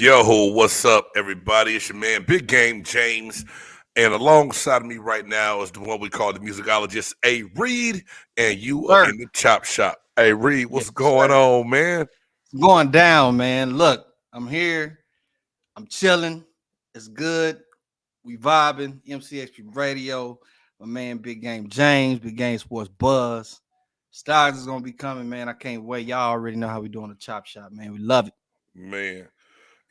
Yo, what's up, everybody? It's your man, Big Game James. And alongside of me right now is the one we call the musicologist, A. Reed. And you are Sir. in the chop shop. Hey, Reed, Yes, what's going sir. on, man? It's going down, man. Look, I'm here. I'm chilling. It's good. We vibing. MCXP Radio. My man, Big Game James, Big Game Sports Buzz. Stogs is gonna be coming, man. I can't wait. Y'all already know how we doing the chop shop, man. We love it. Man,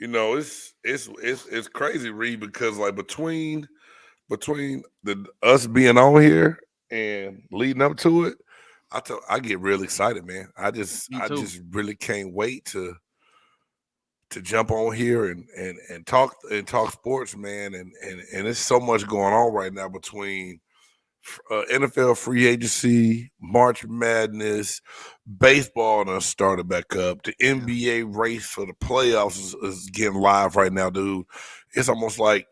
it's crazy, Reed, because like between the us being on here and leading up to it, I get real excited, man. I just Me I too. just really can't wait to jump on here and talk sports, man. And there's so much going on right now between NFL free agency, March Madness, baseball done started back up. The Yeah. NBA race for the playoffs is getting live right now, dude. It's almost like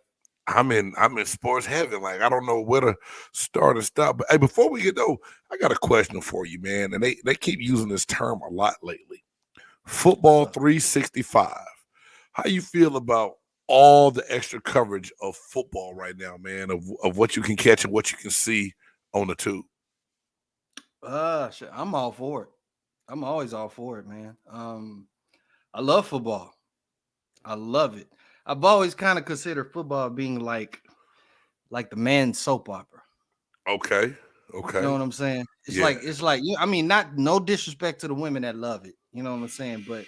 I'm in sports heaven. Like I don't know where to start and stop. But hey, before we get though, I got a question for you, man. And they keep using this term a lot lately. What's Football up? 365. How you feel about all the extra coverage of football right now, man? Of what you can catch and what you can see on the tube. Shit, I'm all for it. I'm always all for it, man. I love football. I love it. I've always kind of considered football being like the man soap opera. Okay, You know okay, what I'm saying? yeah, It's like I mean, not no disrespect to the women that love it. You know what I'm saying? But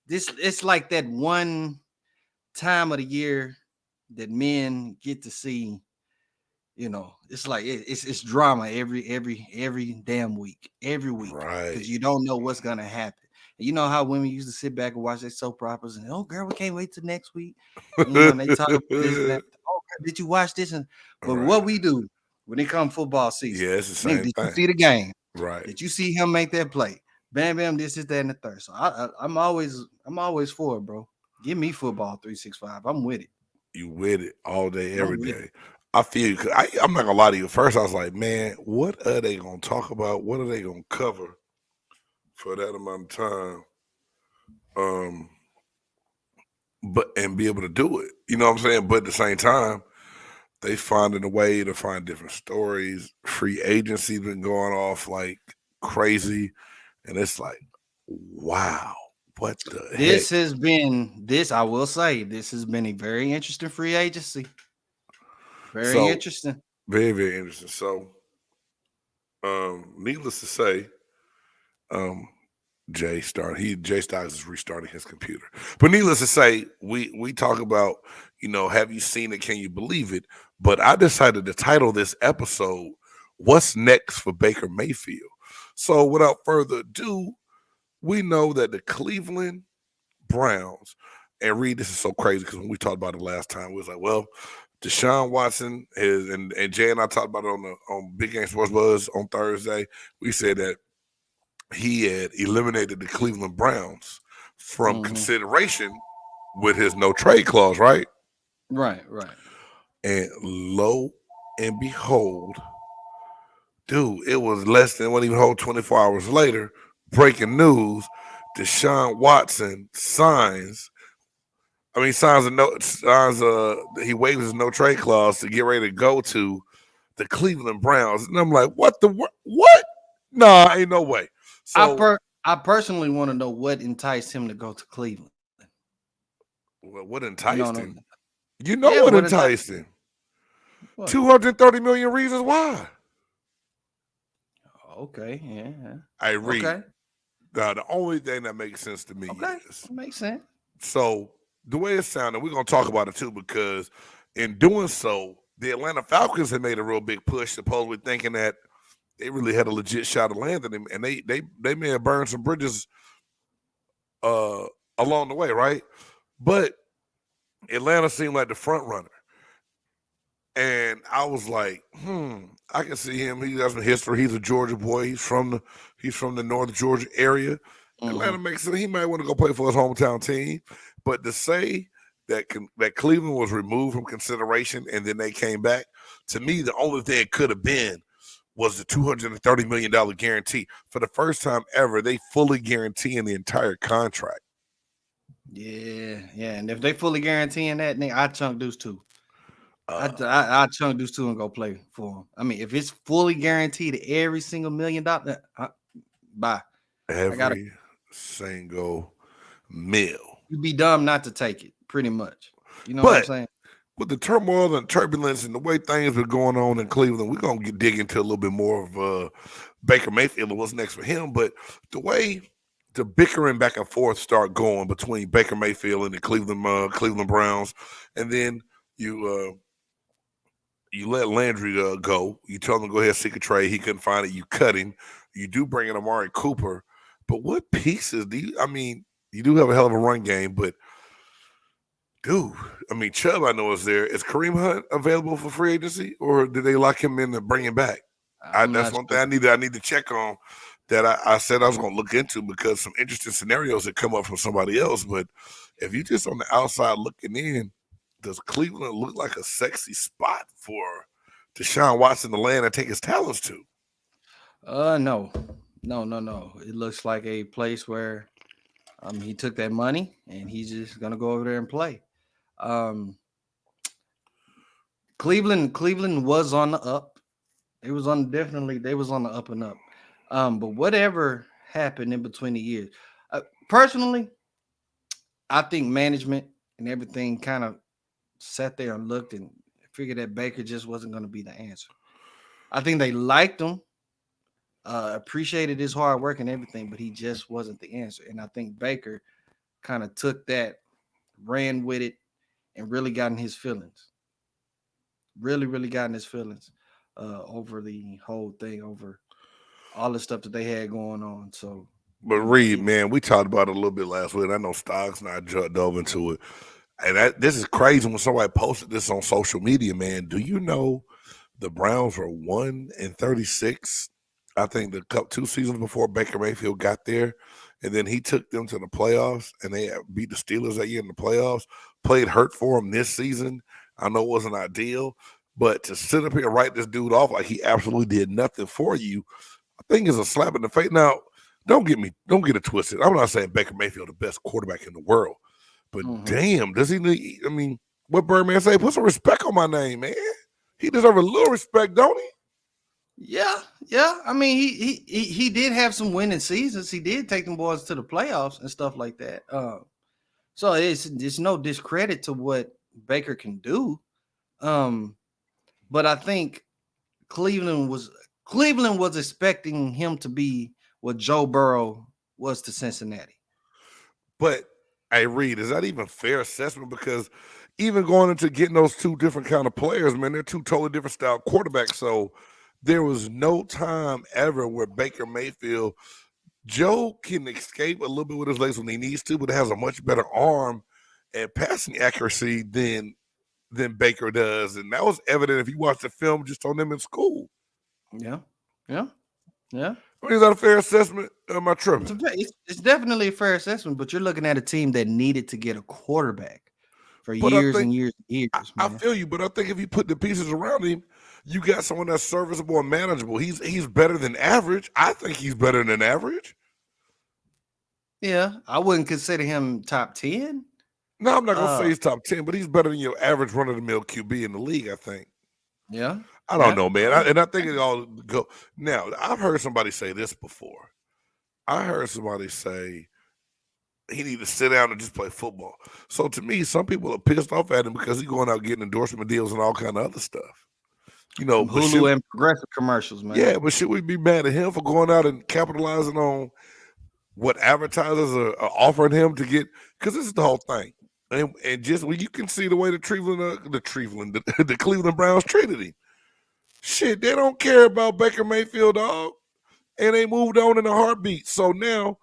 it's like that one time of the year that men get to see. It's like it's drama every damn week, every week, right. because you don't know what's gonna happen. And you know how women used to sit back and watch their soap operas and oh girl, we can't wait till next week. And they talk about this and that. Oh, girl, did you watch this? But Right. what we do when it comes football season, Yeah, it's the nigga, same did you thing. see the game? Right. Did you see him make that play? Bam, bam, this is that and the third. So I'm always for it, bro. Give me football 365. I'm with it. You with it all day, every I'm with it. day. I feel you. 'Cause I'm not gonna lie to you. First, I was like, man, what are they gonna talk about? What are they gonna cover for that amount of time? Um, but and be able to do it. You know what I'm saying? But at the same time, they finding a way to find different stories. Free agency been going off like crazy, and it's like, wow, what the heck? I will say, this has been a very interesting free agency. Very So interesting. very, very interesting. So, needless to say, um, Jay Styles is restarting his computer. But needless to say, we talk about, have you seen it? Can you believe it? But I decided to title this episode "What's Next for Baker Mayfield." So without further ado, we know that the Cleveland Browns, and Reed, this is so crazy because when we talked about it last time, we was like, well, Deshaun Watson is, and Jay and I talked about it on Big Game Sports Buzz on Thursday. We said that he had eliminated the Cleveland Browns from Hmm. consideration with his no trade clause, right? Right, right. And lo and behold, dude, it was less than one even whole 24 hours later. Breaking news: Deshaun Watson signs a no signs he waives his no trade clause to get ready to go to the Cleveland Browns. And I'm like, what? Nah, ain't no way. I So per I personally want to know what enticed him to go to Cleveland. what You know what enticed I'm him? You know Yeah, what what enticed enticed him? what? 230 million reasons why. Okay, yeah, yeah. I read. Okay, The only thing that makes sense to me okay. is, That makes sense. so the way it sounded, we're gonna talk about it too, because in doing so, the Atlanta Falcons had made a real big push, supposedly thinking that they really had a legit shot of landing him, and they may have burned some bridges uh along the way, right? But Atlanta seemed like the front runner. And I was like, I can see him. He has some history. He's a Georgia boy. He's from the North Georgia area. Hmm. Atlanta makes sense. He might want to go play for his hometown team. But to say that Cleveland was removed from consideration and then they came back, to me, the only thing it could have been was the $230 million guarantee. For the first time ever, they fully guaranteeing the entire contract. Yeah. And if they fully guaranteeing that, nigga, I chunk Deuce too. Uh, I chunk Deuce too and go play for him. I mean, if it's fully guaranteed every single $1 million, bye. I gotta. every single meal. You'd be dumb not to take it, pretty much. You know what I'm But saying? with the turmoil and turbulence and the way things are going on in Cleveland, we're gonna dig into a little bit more of Baker Mayfield and what's next for him. But the way the bickering back and forth start going between Baker Mayfield and the Cleveland Browns, and then you you let Landry go. You tell him to go ahead and seek a trade. He couldn't find it. You cut him. You do bring in Amari Cooper, but what pieces do you? I mean, you do have a hell of a run game, but dude, I mean, Chubb, I know is there. Is Kareem Hunt available for free agency, or did they lock him in and bring him back? I'm That's not one thing sure. I need to check on. That I said I was going to look into because some interesting scenarios that come up from somebody else. But if you just on the outside looking in, does Cleveland look like a sexy spot for Deshaun Watson to land and take his talents to? No, no. It looks like a place where he took that money and he's just gonna go over there and play. Um, Cleveland was on the up. It was on definitely they was on the up and up. But whatever happened in between the years, personally, I think management and everything kind of sat there and looked and figured that Baker just wasn't going to be the answer. I think they liked him, appreciated his hard work and everything, but he just wasn't the answer. And I think Baker kind of took that, ran with it, and really got in his feelings. Really got in his feelings over the whole thing, over all the stuff that they had going on. So, But Reed, man, we talked about it a little bit last week. I know Stocks and I dove into it. And this is crazy when somebody posted this on social media, man. Do you know the Browns were 1-36? I think the cup 2 seasons before Baker Mayfield got there. And then he took them to the playoffs and they beat the Steelers that year in the playoffs. Played hurt for him this season. I know it wasn't ideal, but to sit up here and write this dude off like he absolutely did nothing for you, I think is a slap in the face. Now, don't get it twisted. I'm not saying Baker Mayfield the best quarterback in the world. But mm-hmm. damn, does he need? I mean, what Birdman say? Put some respect on my name, man. He deserves a little respect, don't he? Yeah. I mean, he did have some winning seasons. He did take them boys to the playoffs and stuff like that. So it's no discredit to what Baker can do. Um, but I think Cleveland was Cleveland was expecting him to be what Joe Burrow was to Cincinnati. But hey, Reed, is that even fair assessment? Because even going into getting those two different kind of players, man, they're two totally different style quarterbacks. So there was no time ever where Baker Mayfield, Joe can escape a little bit with his legs when he needs to, but has a much better arm and passing accuracy than Baker does. And that was evident if you watch the film just on them in school. Yeah, yeah, yeah. I mean, is that a fair assessment? Am I It's, tripping? a, it's definitely a fair assessment, but you're looking at a team that needed to get a quarterback for But I years think and years and years, I man. feel you, but I think if you put the pieces around him, you got someone that's serviceable and manageable. He's better than average. I think he's better than average. Yeah, I wouldn't consider him top 10. No, I'm not gonna say Uh, he's top 10, but he's better than your average run of the mill QB in the league. I think. yeah, I don't yeah. know, man. And I think it all go. Now, I've heard somebody say this before. I heard somebody say he need to sit down and just play football. So to me, some people are pissed off at him because he's going out getting endorsement deals and all kind of other stuff. From But should Hulu and Progressive commercials, man. yeah, but should we be mad at him for going out and capitalizing on what advertisers are offering him to get? Because this is the whole thing, and just when you can see the way the Cleveland Browns treated him. Shit, they don't care about Baker Mayfield, dog, and they moved on in a heartbeat. So now,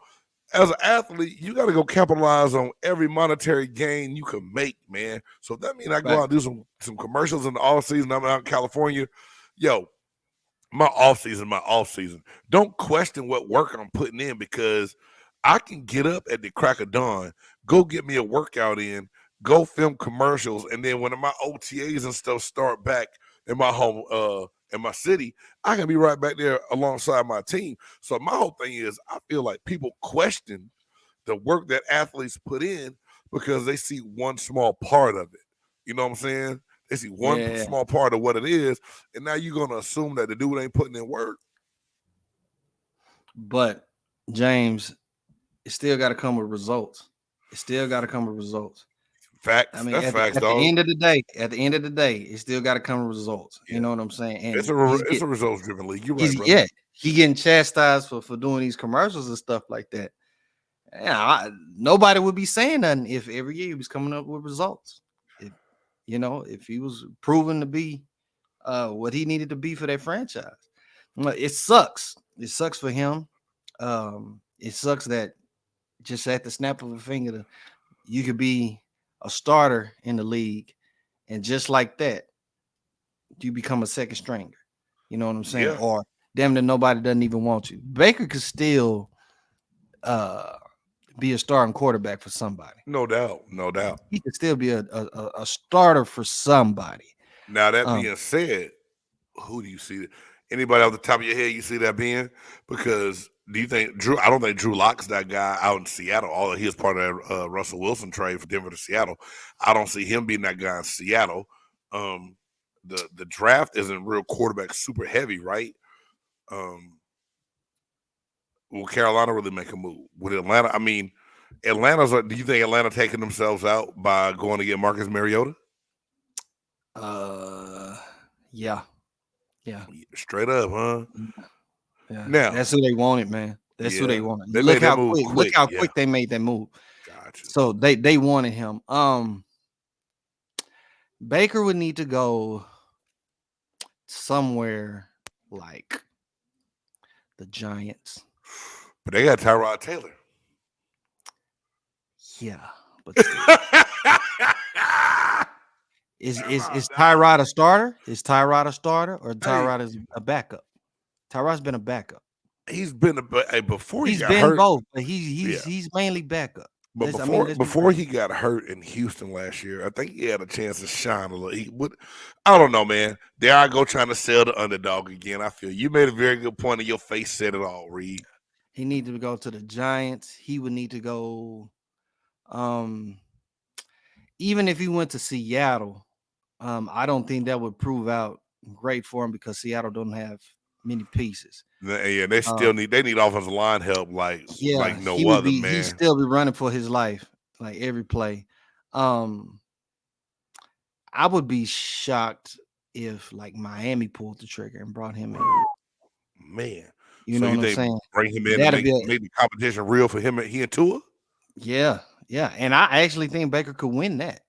as an athlete, you got to go capitalize on every monetary gain you can make, man. So if that means I go Right. out and do some commercials in the off season. I'm out in California, yo. My off season. Don't question what work I'm putting in because I can get up at the crack of dawn, go get me a workout in, go film commercials, and then when my OTAs and stuff start back in my home in my city, I can be right back there alongside my team. So my whole thing is I feel like people question the work that athletes put in. because they see one small part of it. You know what I'm saying? They see one Yeah, small part of what it is, and now you're gonna assume that the dude ain't putting in work. but James, it still got to come with results. It still got to come with results. I Facts. mean, That's facts, at the dog. end of the day, it still got to come with results. You Yeah, know what I'm saying? it's And a results driven league. You're right, brother. yeah, he getting chastised for doing these commercials and stuff like that. Yeah, nobody would be saying nothing if every year he was coming up with results. If if he was proven to be what he needed to be for that franchise. It sucks. It sucks for him. It sucks that just at the snap of a finger, you could be a starter in the league, and just like that, you become a second stringer. You know what I'm saying? Yeah, Or damn that nobody doesn't even want you. Baker could still uh be a starting quarterback for somebody. no doubt, no doubt. He could still be a starter for somebody. Now that Um, being said, who do you see? Anybody off the top of your head you see that being? Because do you think Drew? I don't think Drew Lock's that guy out in Seattle. Although he was part of that Russell Wilson trade for Denver to Seattle, I don't see him being that guy in Seattle. Um, the draft isn't real quarterback super heavy, right? Um, will Carolina really make a move? Would Atlanta? I mean, Atlanta's. Do you think Atlanta taking themselves out by going to get Marcus Mariota? uh, yeah, yeah, Straight up, huh? yeah. Now, That's who they wanted, man. That's who they yeah, wanted. they made that move Look quick. how Yeah, quick they made that move. gotcha. So they wanted him. Baker would need to go somewhere like the Giants. But they got Tyrod Taylor. Yeah, but still. Come on, Is dog. Tyrod a starter? Is Tyrod a starter or Hey, Tyrod is a backup? Tyrod's been a backup. he's been hey, before he He's got been hurt. both, but Yeah, he's mainly backup. but Let's be before real. he got hurt in Houston last year, I think he had a chance to shine a little. He would, I don't know, man. There I go trying to sell the underdog again. I feel you made a very good point, and your face said it all, Reed. He needed to go to the Giants. He would need to go. Um, Even if he went to Seattle, I don't think that would prove out great for him because Seattle don't have many pieces. Yeah, they Um, still need offensive line help like yeah, no other, he man. still be running for his life like every play. Um, I would be shocked if like Miami pulled the trigger and brought him in. Man. You So know you what I'm think saying? bring him in to That'd be make the competition real for him and he and Tua? yeah, yeah. And I actually think Baker could win that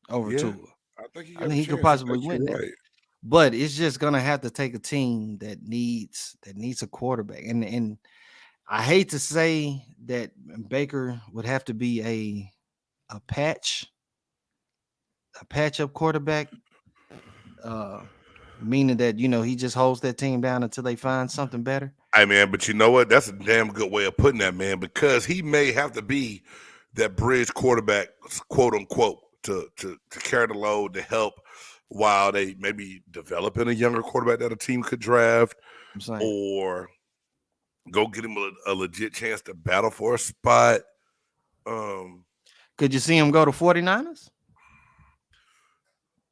over Yeah, Tua. I think he I got think a he could chance. I possibly think win you're that. right. But it's just gonna have to take a team that needs a quarterback. And I hate to say that Baker would have to be a patch up quarterback, uh, meaning that he just holds that team down until they find something better. Hey man, but you know what? That's a damn good way of putting that, man, because he may have to be that bridge quarterback, quote unquote, to carry the load to help while they maybe developing a younger quarterback that a team could draft I'm saying, or go get him a legit chance to battle for a spot. Um, could you see him go to 49ers?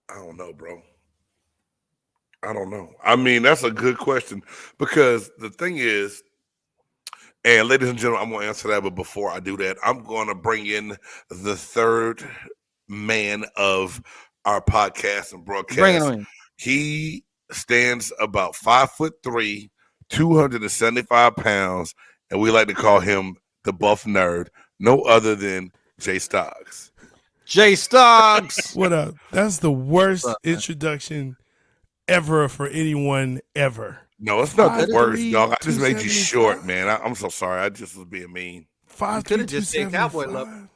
I don't know, bro. I don't know. I mean, that's a good question because the thing is, and ladies and gentlemen, I'm going to answer that. But before I do that, I'm going to bring in the third man of our podcast and Bring it broadcast. on. He stands about 5'3", 275 pounds, and we like to call him the buff nerd. No other than Jay Stoggs. Jay Stoggs. What up? That's the What's worst up, man? introduction ever for anyone ever. No, it's not the Five Could have worst, three, dog. I just two made you seventy short, five. man. I'm so sorry. I just was being mean. you Five could three, have two just said seventy Cowboy Love. five.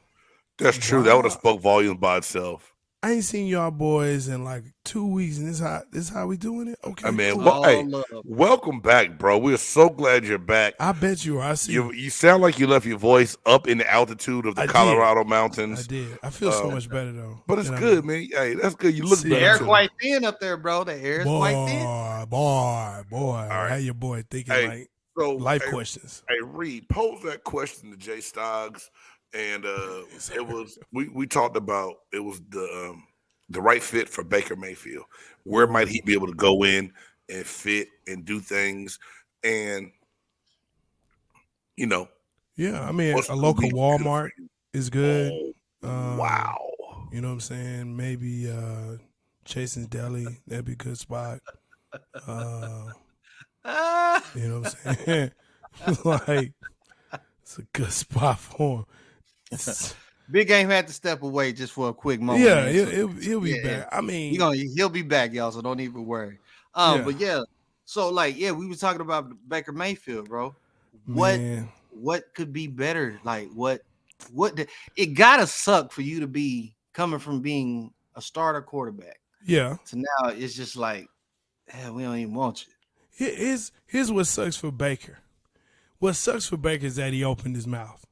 That's true. That would have Wow. spoke volumes by itself. I ain't seen y'all boys in like 2 weeks, and this how we doing it? I Okay, mean, cool. hey, All love. welcome back, bro. We're so glad you're back. I bet you are. I see. You sound like you left your voice up in the altitude of the I did. Colorado I mountains. did. I feel so Um, much better though. but it's than I good, do. man. Hey, that's good. You look See The better ya. air too. quite thin up there, bro. The air is quite thin. Boy. All right. How your boy thinking Hey, like so life questions? hey, Reed, pose that question to Jay Stoggs. and Yes, it sir. was we talked about it was the right fit for Baker Mayfield. Where might he Ooh. be able to go in and fit and do things, and you know Yeah, I mean, what's a going to local be good for Walmart you? is good. Oh Um, wow! you know what I'm saying? Maybe Jason's Deli, that'd be a good spot. Uh, Ah, you know what I'm saying? Like, it's a good spot for him. It's, Big Game had to step away just for a quick moment, yeah, man. So he'll be yeah, back. I he mean, gonna he'll be back, y'all. So don't even worry. yeah, But yeah, so like yeah, we was talking about Baker Mayfield, bro. What man, what could be better? Like it gotta suck for you to be coming from being a starter quarterback yeah. to now it's just like, we don't even want you. Here's what sucks for Baker. What sucks for Baker is that he opened his mouth.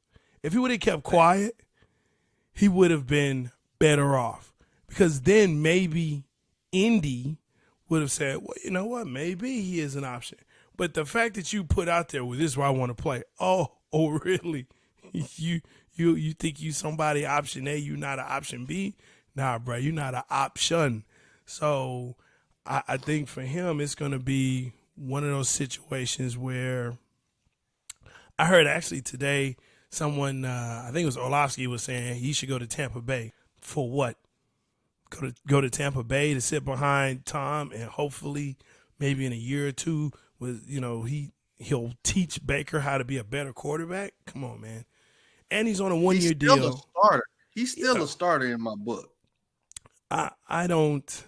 If he would have kept quiet, he would have been better off. Because then maybe Indy would have said, well, you know what? Maybe he is an option. But the fact that you put out there, well, this is where I want to play. Oh, really? You you think you somebody option A, you not an option B? Nah, bro, you not an option. So I think for him, it's going to be one of those situations where I heard actually today someone, I think it was Orlovsky, was saying he should go to Tampa Bay for what? Go to Tampa Bay to sit behind Tom and hopefully maybe in a year or two with he'll teach Baker how to be a better quarterback. Come on, man. And he's on a one He's year still a deal. starter. He's still Yeah. a starter in my book. I don't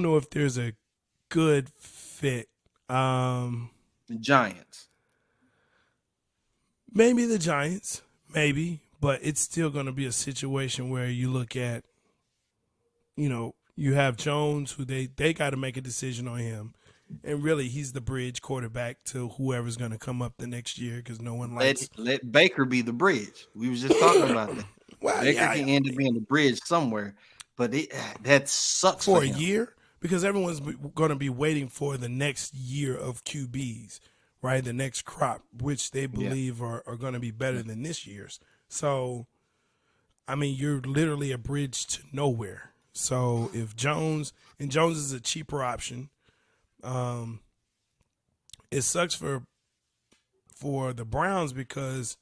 know if there's a good fit. Um The Giants. Maybe the Giants, maybe, but it's still going to be a situation where you look at, you have Jones, who they got to make a decision on him, and really he's the bridge quarterback to whoever's going to come up the next year because no one Let likes. let Baker be the bridge. We was just talking about that. Well, Baker yeah, can end up being the bridge somewhere, but that sucks for for a him. year because everyone's going to be waiting for the next year of QBs, right? The next crop, which they Yeah. believe are going to be better than this year's. So I mean, you're literally a bridge to nowhere. So if Jones is a cheaper option, um, it sucks for the Browns because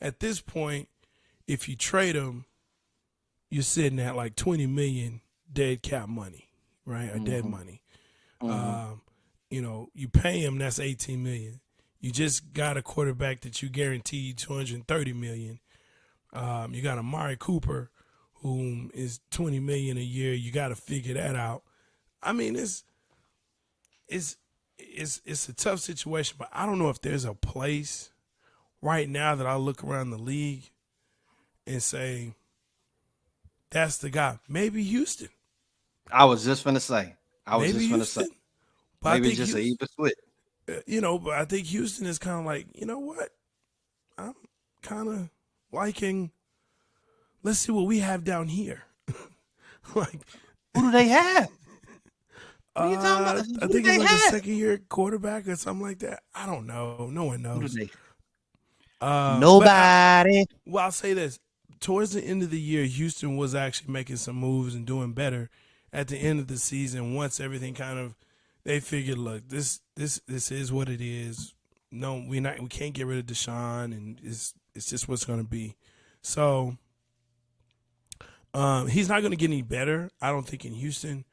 at this point, if you trade him, you're sitting at like 20 million dead cap money, right? Or dead Mm-hmm. money. Mm-hmm. Um, you pay him, that's 18 million. You just got a quarterback that you guaranteed 230 million. You got Amari Cooper, whom is 20 million a year. You got to figure that out. I mean, it's it's a tough situation, but I don't know if there's a place right now that I look around the league and say that's the guy. Maybe Houston, I was just gonna say. I was maybe just gonna say. Houston, but I Maybe it's think just a Houston, even split. but I think Houston is kind of like, you know what? I'm kind of liking. Let's see what we have down here. Like, Who do they have? What are you talking about? I Who do think it's they like a have? second year quarterback or something like that. I don't know. No one Who do knows. they? But Nobody. I'll say this: towards the end of the year, Houston was actually making some moves and doing better. At the end of the season, once everything kind of, they figured, look, this is what it is. No, we can't get rid of Deshaun, and it's just what's going to be. So, he's not going to get any better, I don't think, in Houston.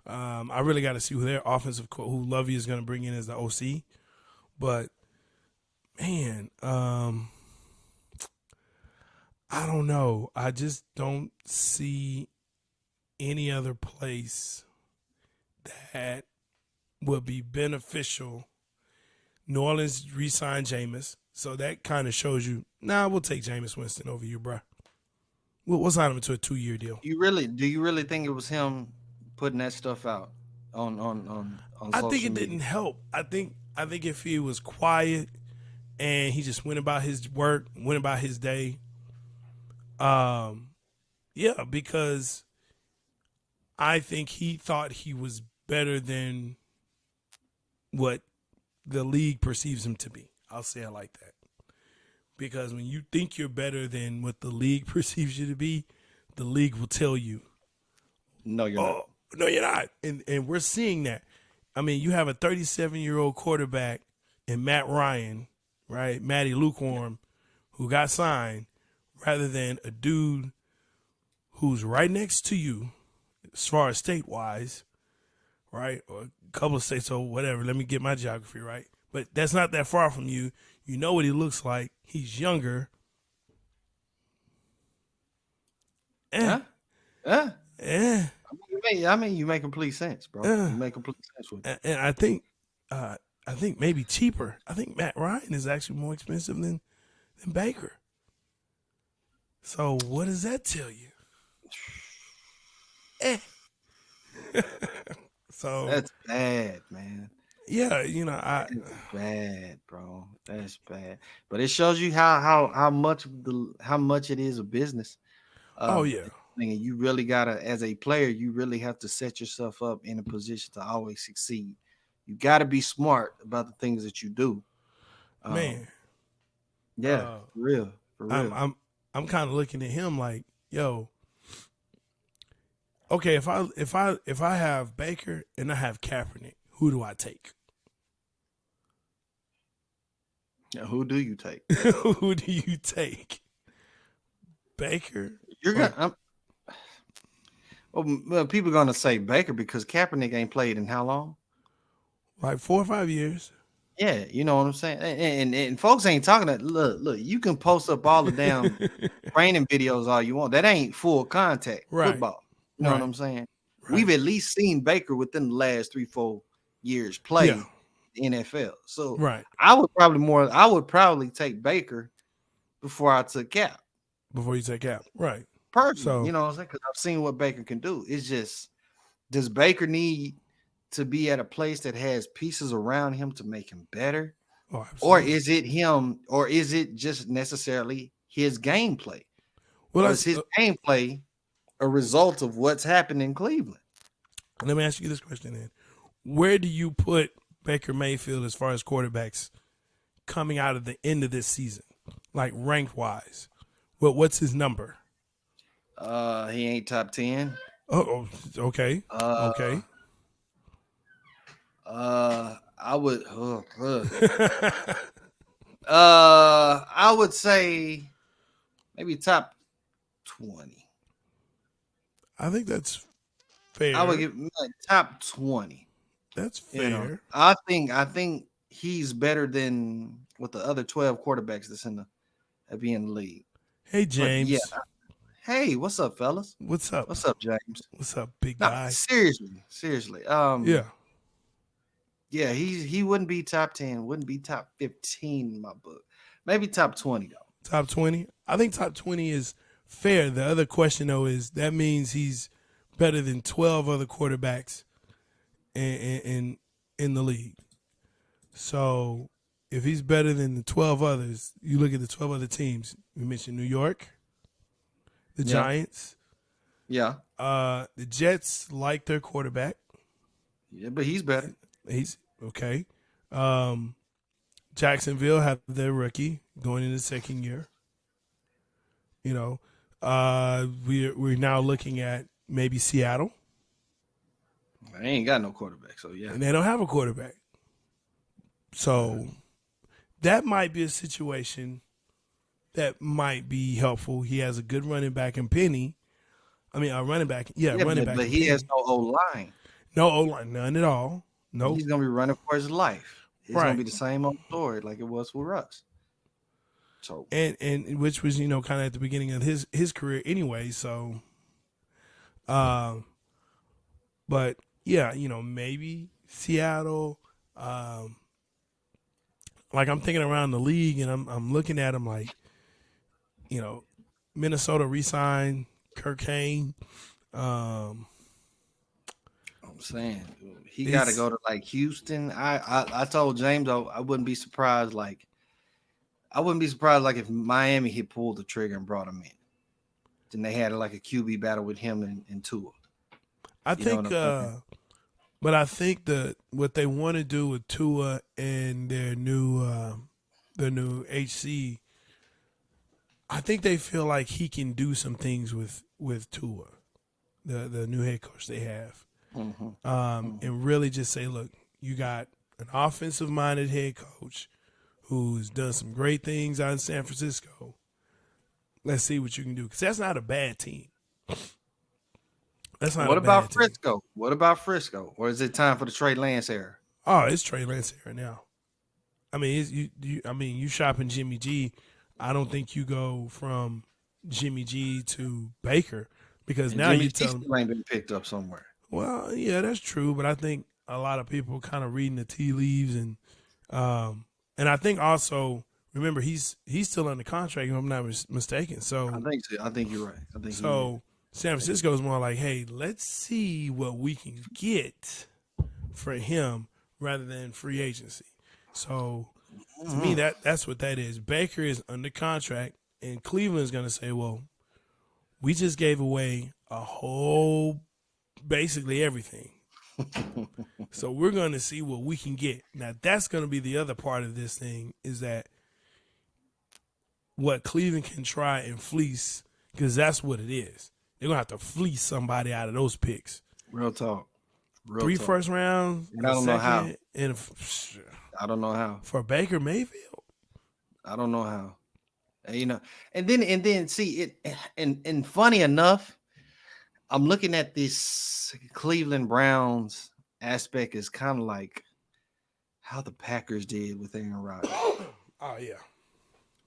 I really got to see who their offensive who Lovey is going to bring in as the OC. But man, I don't know. I just don't see any other place that would be beneficial. New Orleans re-signed Jameis, so that kind of shows you. Nah, we'll take Jameis Winston over you, bro. We'll sign him to a 2-year deal. Do you really think it was him putting that stuff out on I think social it media? didn't help. I think if he was quiet and he just went about his work, went about his day, um, yeah, because I think he thought he was better than what the league perceives him to be. I'll say it like that. because when you think you're better than what the league perceives you to be, the league will tell you, No, you're not. "Oh, no, you're not." And we're seeing that. I mean, you have a 37-year-old quarterback in Matt Ryan, right? Matty Lukewarm, who got signed, rather than a dude who's right next to you, as far as state wise, right? Or a couple of states or whatever. Let me get my geography right. But that's not that far from you. You know what he looks like. He's younger. Eh, Huh? Huh? eh, You make complete sense, bro. eh. You make complete sense with And uh, I think maybe cheaper. I think Matt Ryan is actually more expensive than Baker. So what does that tell you? Eh. So That's bad, man. yeah, That's bad, bro. That's bad. But it shows you how much it is a business. oh yeah, And you really gotta, as a player, you really have to set yourself up in a position to always succeed. You gotta be smart about the things that you do. Um, man. yeah, Uh, for real, for I'm real. I'm I'm kind of looking at him like, yo, okay, if I have Baker and I have Kaepernick, who do I take? Now, who do you take? Who do you take? Baker? You're Or, gonna. Well, people gonna say Baker because Kaepernick ain't played in how long? like 4 or 5 years. Yeah, you know what I'm saying. And folks ain't talking that. Look. You can post up all the damn training videos all you want. That ain't full contact Right. football. You know what Right. I'm saying? We've Right. at least seen Baker within the last 3-4 years Yeah. play the NFL. So Right. I would probably take Baker before I took Cap. Before you take Cap. Right. Personally, you So, know what I'm saying? Because I've seen what Baker can do. It's just, does Baker need to be at a place that has pieces around him to make him better? oh, Or absolutely. is it him, or is it just necessarily his gameplay? Well, Or is that's his gameplay a result of what's happened in Cleveland? let me ask you this question then. Where do you put Baker Mayfield as far as quarterbacks coming out of the end of this season? Like ranked wise. What's his number? He ain't top 10. Oh, okay. Uh, Okay. I would, I would say maybe top 20. I think that's I would fair. give like top 20. That's You know, fair. I think he's better than with the other 12 quarterbacks that's in the that be in the league. Hey But yeah, James, hey, what's up, fellas? what's up? What's up, James? What's up, big No, guy? seriously. Yeah, Yeah, he wouldn't be top 10, wouldn't be top 15 in my book. Maybe top 20 though. top 20. I think top 20 is fair. The other question though is that means he's better than 12 other quarterbacks in the league. So if he's better than the 12 others, you look at the 12 other teams. We mentioned New York, the Yeah, Giants, yeah, the Jets like their quarterback. yeah, but he's better. He's okay. Um, Jacksonville have their rookie going in the second year. You know, we're now looking at maybe Seattle, I ain't got no quarterback, so yeah. and they don't have a quarterback. So that might be a situation that might be helpful. He has a good running back in Penny. I mean, a running back, yeah, Yeah, running but, back but in he has Penny. no O line. No O line, none at all. Nope. He's gonna be running for his life. It's gonna Right. be the same old story like it was with Russ. So And which was kind of at the beginning of his career anyway. So, um, but yeah, maybe Seattle. Um, like I'm thinking around the league, and I'm looking at him like, you know, Minnesota re-signed Kirk Kane. Um, I'm saying he got to it's go to like Houston. I told James I wouldn't be surprised. Like I wouldn't be surprised like if Miami had pulled the trigger and brought him in. Then they had like a QB battle with him and Tua. I You know what think, I'm saying? but I think that what they want to do with Tua and their new HC, I think they feel like he can do some things with Tua, the new head coach they have, and really just say, look, you got an offensive minded head coach who's done some great things out in San Francisco. Let's see what you can do, because that's not a bad team. That's not What a about bad team. Frisco? What about Frisco? Or is it time for the Trey Lance era? Oh, it's Trey Lance here now. I mean, you shopping Jimmy G. I don't think you go from Jimmy G to Baker, because And now Jimmy you G tell him. still ain't been picked up somewhere. Well, yeah, that's true, but I think a lot of people kind of reading the tea leaves, and I think also remember he's still under contract if I'm not mistaken. I think so. I think you're right. I think he is. So San Francisco is more like, hey, let's see what we can get for him rather than free agency. So to me, that's what that is. Baker is under contract, and Cleveland's going to say, well, we just gave away a whole, basically everything. So we're going to see what we can get. Now, that's going to be the other part of this thing, is that what Cleveland can try and fleece, because that's what it is. They're going to have to fleece somebody out of those picks. Real talk. Real 3 talk. first rounds, And I don't know how. and I don't know how. for Baker Mayfield. I don't know how. And, and then see it, and funny enough, I'm looking at this Cleveland Browns aspect is kind of like how the Packers did with Aaron Rodgers. Oh yeah,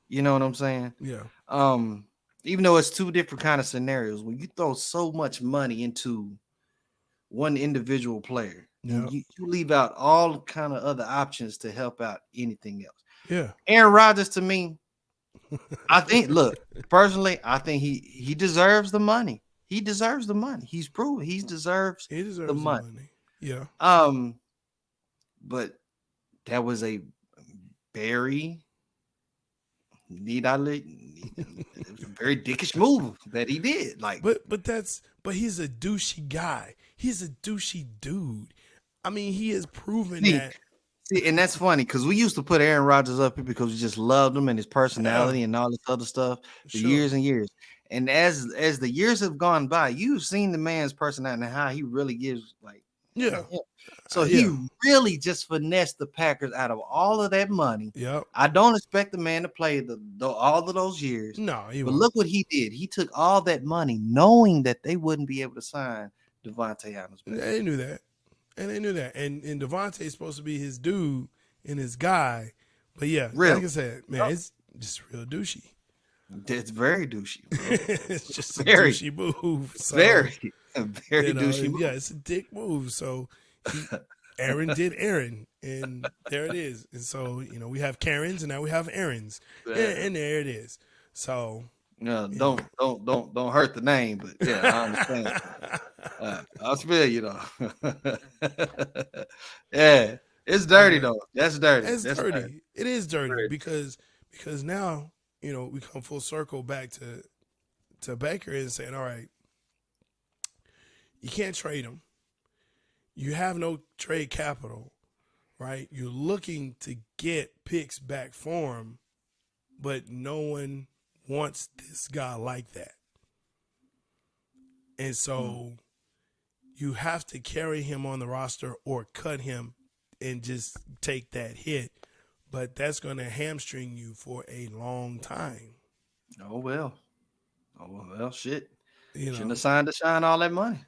You know what I'm saying? yeah, Even though it's two different kind of scenarios, when you throw so much money into one individual player, and you leave out all kind of other options to help out anything else. yeah. Aaron Rodgers, to me, I think, look, personally, I think he deserves the money. He deserves the money. He's proven he deserves The money. Yeah, but that was a very it was a very dickish move that he did. Like, but he's a douchey guy. He's a douchey dude. I mean, he has proven that. See, and that's funny because we used to put Aaron Rodgers up here because we just loved him and his personality and all this other stuff for years and years. And as the years have gone by, you've seen the man's personality and how he really gives, like, Yeah. So he really just finessed the Packers out of all of that money. Yep. I don't expect the man to play all of those years. No, but look what he did. He took all that money knowing that they wouldn't be able to sign Devontae Adams. They knew that. And they knew that. And Devontae is supposed to be his dude and his guy. But yeah, like I said, man, it's just real douchey. It's very douchey. It's just a douchey move. So, very douchey move. Yeah, it's a dick move. So Aaron did Aaron, and there it is. And so, we have Karens, and now we have Aarons, and there it is. So, don't hurt the name, but yeah, I understand. I'll feel you though. Yeah, it's dirty though. That's dirty. That's dirty. It is dirty because now we come full circle back to Baker and saying, all right, you can't trade him. You have no trade capital, right? You're looking to get picks back for him, but no one wants this guy like that. And so you have to carry him on the roster or cut him and just take that hit. But that's going to hamstring you for a long time. Oh, well, shit. Shouldn't have signed to shine all that money.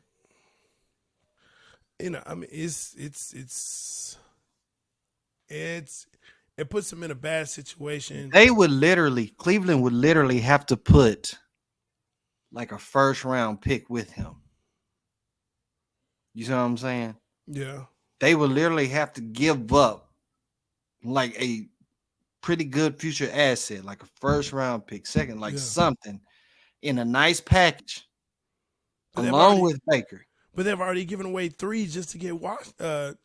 I mean, it puts them in a bad situation. Cleveland would literally have to put like a first round pick with him. You see what I'm saying? Yeah. They would literally have to give up like a pretty good future asset, like a first round pick, second, like something in a nice package along with Baker. But they've already given away 3 just to get Watson.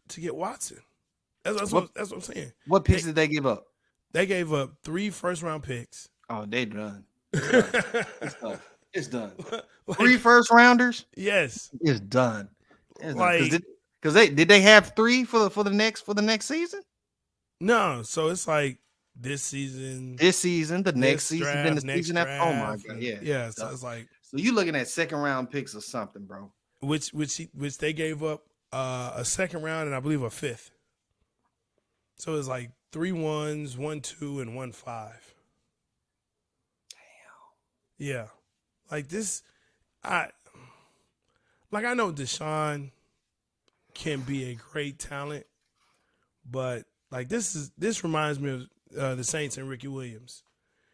That's what I'm saying. What picks did they give up? They gave up 3 first round picks. Oh, they done. It's done. 3 first rounders? Yes. It's done. Because they have 3 for the next season? No, so it's like this season, the next this season, then the draft, next season after. Oh my draft, god, and yeah. yeah. So it's like So you looking at second round picks or something, bro? which they gave up a second round and I believe a fifth. So it's like 3 1s, 1 2, and 1 5. Damn. Yeah, like this, I know Deshaun can be a great talent, but like this reminds me of the Saints and Ricky Williams,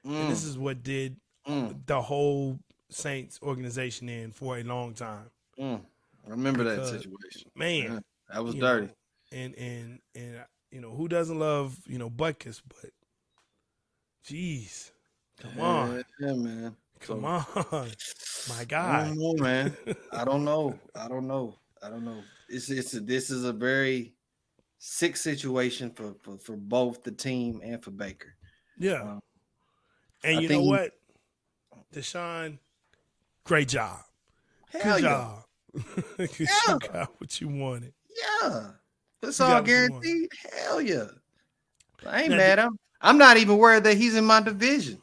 and this is what did the whole Saints organization in for a long time. I remember that Because, situation. man, that was you dirty. know, and who doesn't love Butkus, but jeez, come on, Yeah, man. come So, on, my I guy. don't know, man. I don't know. This is a very sick situation for both the team and for Baker. Yeah, and I you know think what, Deshaun, great job, hell good yeah, job, because you got what you wanted. yeah. It's You all got what you wanted. guaranteed. Hell yeah. I ain't Now, mad at him. I'm not even worried that he's in my division.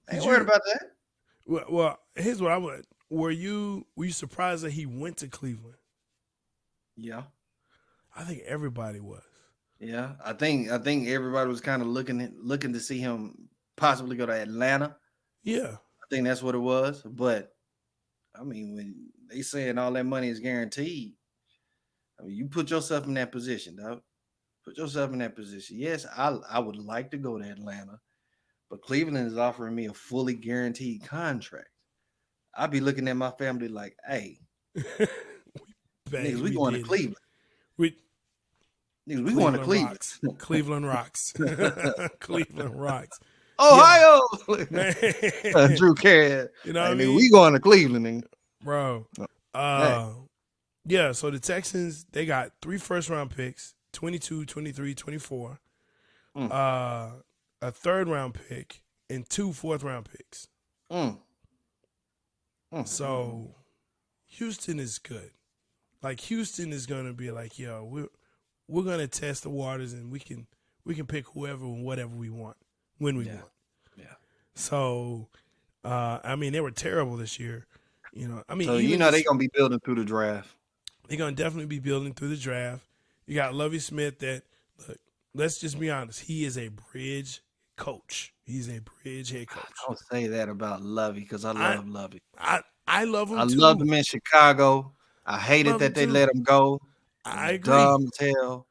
I ain't did worried you? about that. Well, here's what I would. Were you surprised that he went to Cleveland? Yeah. I think everybody was. Yeah. I think everybody was kind of looking to see him possibly go to Atlanta. Yeah. I think that's what it was. But I mean, when they saying all that money is guaranteed, I mean, you put yourself in that position, dog. Put yourself in that position. Yes, I would like to go to Atlanta, but Cleveland is offering me a fully guaranteed contract. I'd be looking at my family like, hey, niggas, we We going to did it. Cleveland. We Niggas, we going to Cleveland. rocks. Cleveland rocks. Cleveland rocks. Ohio. Man. Drew Carey. You know Hey, what I nigga, mean? we going to Cleveland, nigga. Bro. Hey. Yeah, so the Texans, they got 3 first-round picks, 22, 23, 24, a third-round pick, and 2 fourth-round picks. So Houston is good. Like, Houston is going to be like, yo, we're going to test the waters, and we can pick whoever and whatever we want when we want. Yeah. So, I mean, they were terrible this year. I mean, So even they're gonna be building through the draft. They're gonna definitely be building through the draft. You got Lovie Smith. That look, let's just be honest. He is a bridge coach. He's a bridge head coach. Don't say that about Lovey because I love Lovey. I love him I too. loved him in Chicago. I hated that they let him go. I agree. Dumb as hell.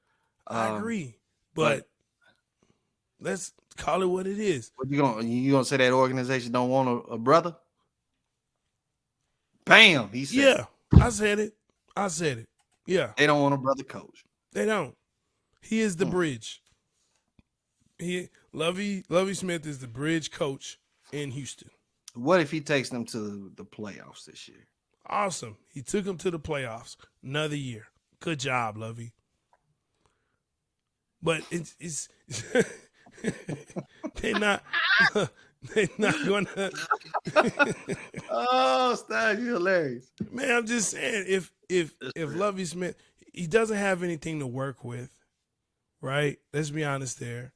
I agree. But let's call it what it is. What you gonna say that organization don't want a brother? Bam, he said. Yeah, I said it. Yeah. They don't want a brother coach. They don't. He is the bridge. Lovie Smith is the bridge coach in Houston. What if he takes them to the playoffs this year? Awesome. He took them to the playoffs another year. Good job, Lovey. But it's they're not gonna. Oh, Stag, you're hilarious. Man, I'm just saying if Lovie Smith, he doesn't have anything to work with, right? Let's be honest there.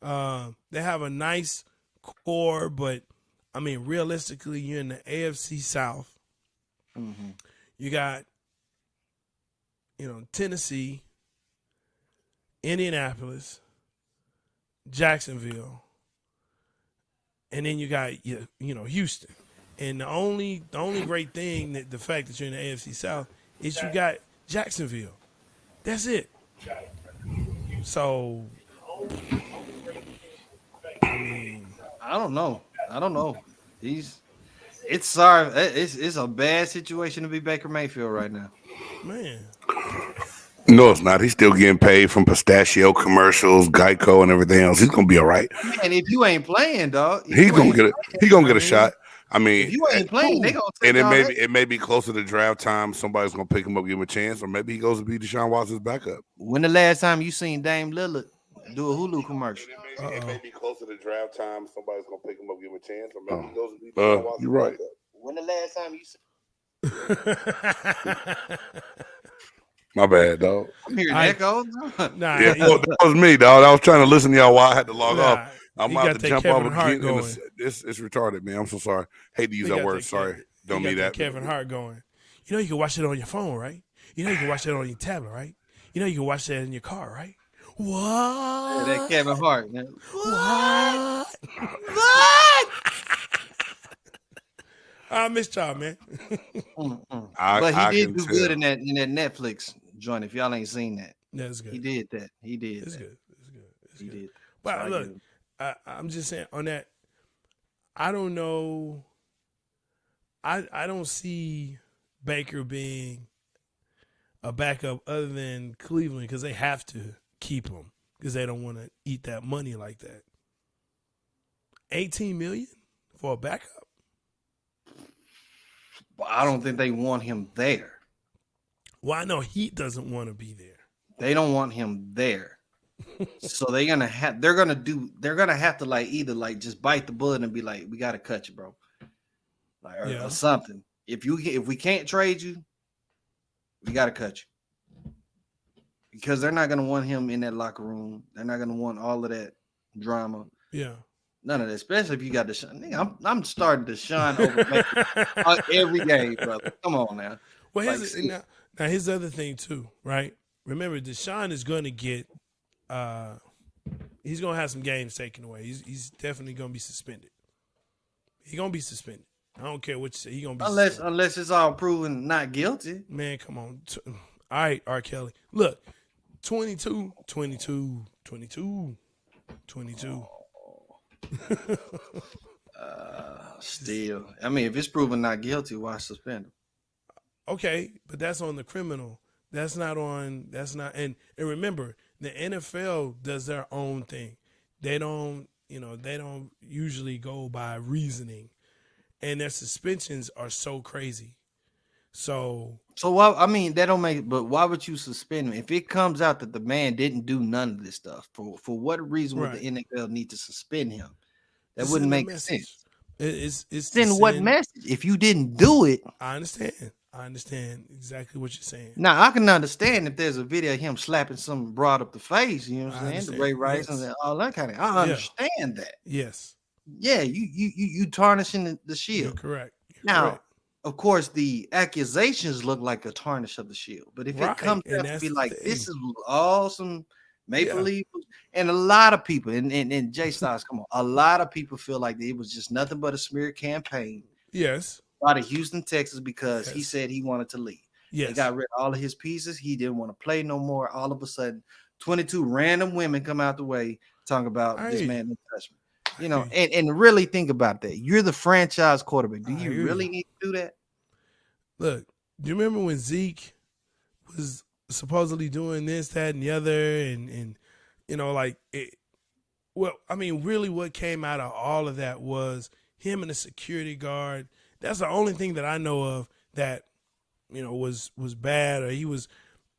They have a nice core, but I mean, realistically, you're in the AFC South. Mm-hmm. You got, Tennessee, Indianapolis, Jacksonville, and then you got Houston. And the only great thing that the fact that you're in the AFC South is you got Jacksonville. That's it. So, I mean, I don't know. It's a bad situation to be Baker Mayfield right now. man. No, it's not. He's still getting paid from pistachio commercials, Geico, and everything else. He's gonna be all right. Man, if you ain't playing, dog, He's gonna get a shot. I mean, if you ain't playing, they gonna take and all that. it may be closer to draft time. Somebody's gonna pick him up, give him a chance, or maybe he goes to be Deshaun Watson's backup. When the last time you seen Dame Lillard do a Hulu commercial? It may be closer to draft time. Somebody's gonna pick him up, give him a chance, or maybe he goes to be Deshaun Watson's you're right. When the last time you seen My bad, dog. I'm hearing I echoes. nah, Yeah, that was me, dog. I was trying to listen to y'all while I had to log off. nah. I'm He about got to that jump off Kevin Hart again. going. It's retarded, man. I'm so sorry. Hate to use He that got word. that. Sorry. He Don't got mean that that. Kevin Hart going. You know you can watch it on your phone, right? You know you can watch that on your tablet, right? You know you can watch that in your car, right? Yeah, that What? Kevin Hart. Man. What? What? I missed y'all, man. But he I did can do good tell. in that Netflix joint. If y'all ain't seen that, That's he good. did that. He did It's that. good. It's good. It's He good. did. So But I give look, him. I'm just saying on that. I don't know. I don't see Baker being a backup other than Cleveland because they have to keep him because they don't want to eat that money like that. 18 million for a backup? But I don't think they want him there. Well, I know Heat doesn't want to be there. They don't want him there. So they're gonna have to like either like just bite the bullet and be like, we gotta cut you, bro. Like or something. If we can't trade you, we gotta cut you. Because they're not gonna want him in that locker room. They're not gonna want all of that drama. Yeah. None of that, especially if you got Deshaun. I'm starting Deshaun over every game, brother. Come on now. Well, Like, now here's the other thing too, right? Remember, Deshaun is going to get, he's going to have some games taken away. He's definitely going to be suspended. He's going to be suspended. I don't care what you say. He's going to be suspended. Unless it's all proven not guilty. Man, come on. All right, R. Kelly. Look, 22, 22, 22, 22. Still, I mean, if it's proven not guilty, why suspend him? Okay, but that's on the criminal. That's not. And remember, the NFL does their own thing. They don't usually go by reasoning, and their suspensions are so crazy. So why? I mean, that don't make. But why would you suspend him if it comes out that the man didn't do none of this stuff? For what reason would the NFL need to suspend him? That wouldn't make sense. It's Send what message if you didn't do it? I understand exactly what you're saying. Now I can understand if there's a video of him slapping some broad up the face. You know what I'm saying? The Ray Rice and all that kind of. I understand that. Yes. Yeah, you tarnishing the shield. You're correct. Now, of course, the accusations look like a tarnish of the shield. But if it comes out to be like this is awesome Maple Leaf, and a lot of people, and Jay Styles, come on, a lot of people feel like it was just nothing but a smear campaign. Yes. Out of Houston, Texas, because he said he wanted to leave. Yes. They got rid of all of his pieces. He didn't want to play no more. All of a sudden, 22 random women come out the way talking about this man didn't touch me. You know, and really think about that. You're the franchise quarterback. Do you really need to do that? Look, do you remember when Zeke was supposedly doing this, that, and the other, and you know, like it? Well, I mean, really, what came out of all of that was him and the security guard. That's the only thing that I know of that, you know, was bad, or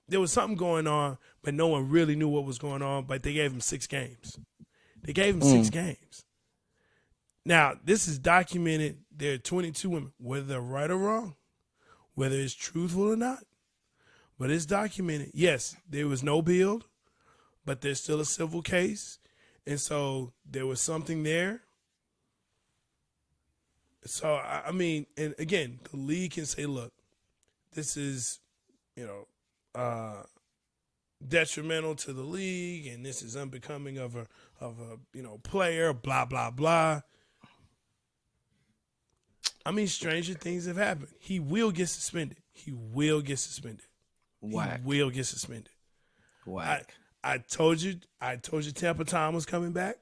there was something going on, but no one really knew what was going on. But they gave him 6 games. They gave him 6 games. Now, this is documented. There are 22 women, whether they're right or wrong, whether it's truthful or not, but it's documented. Yes, there was no build, but there's still a civil case. And so there was something there. So, I mean, and again, the league can say, look, this is, you know, detrimental to the league, and this is unbecoming of a you know, player, blah, blah, blah. I mean, stranger things have happened. He will get suspended. Whack. He will get suspended. Whack. I told you Tampa Tom was coming back.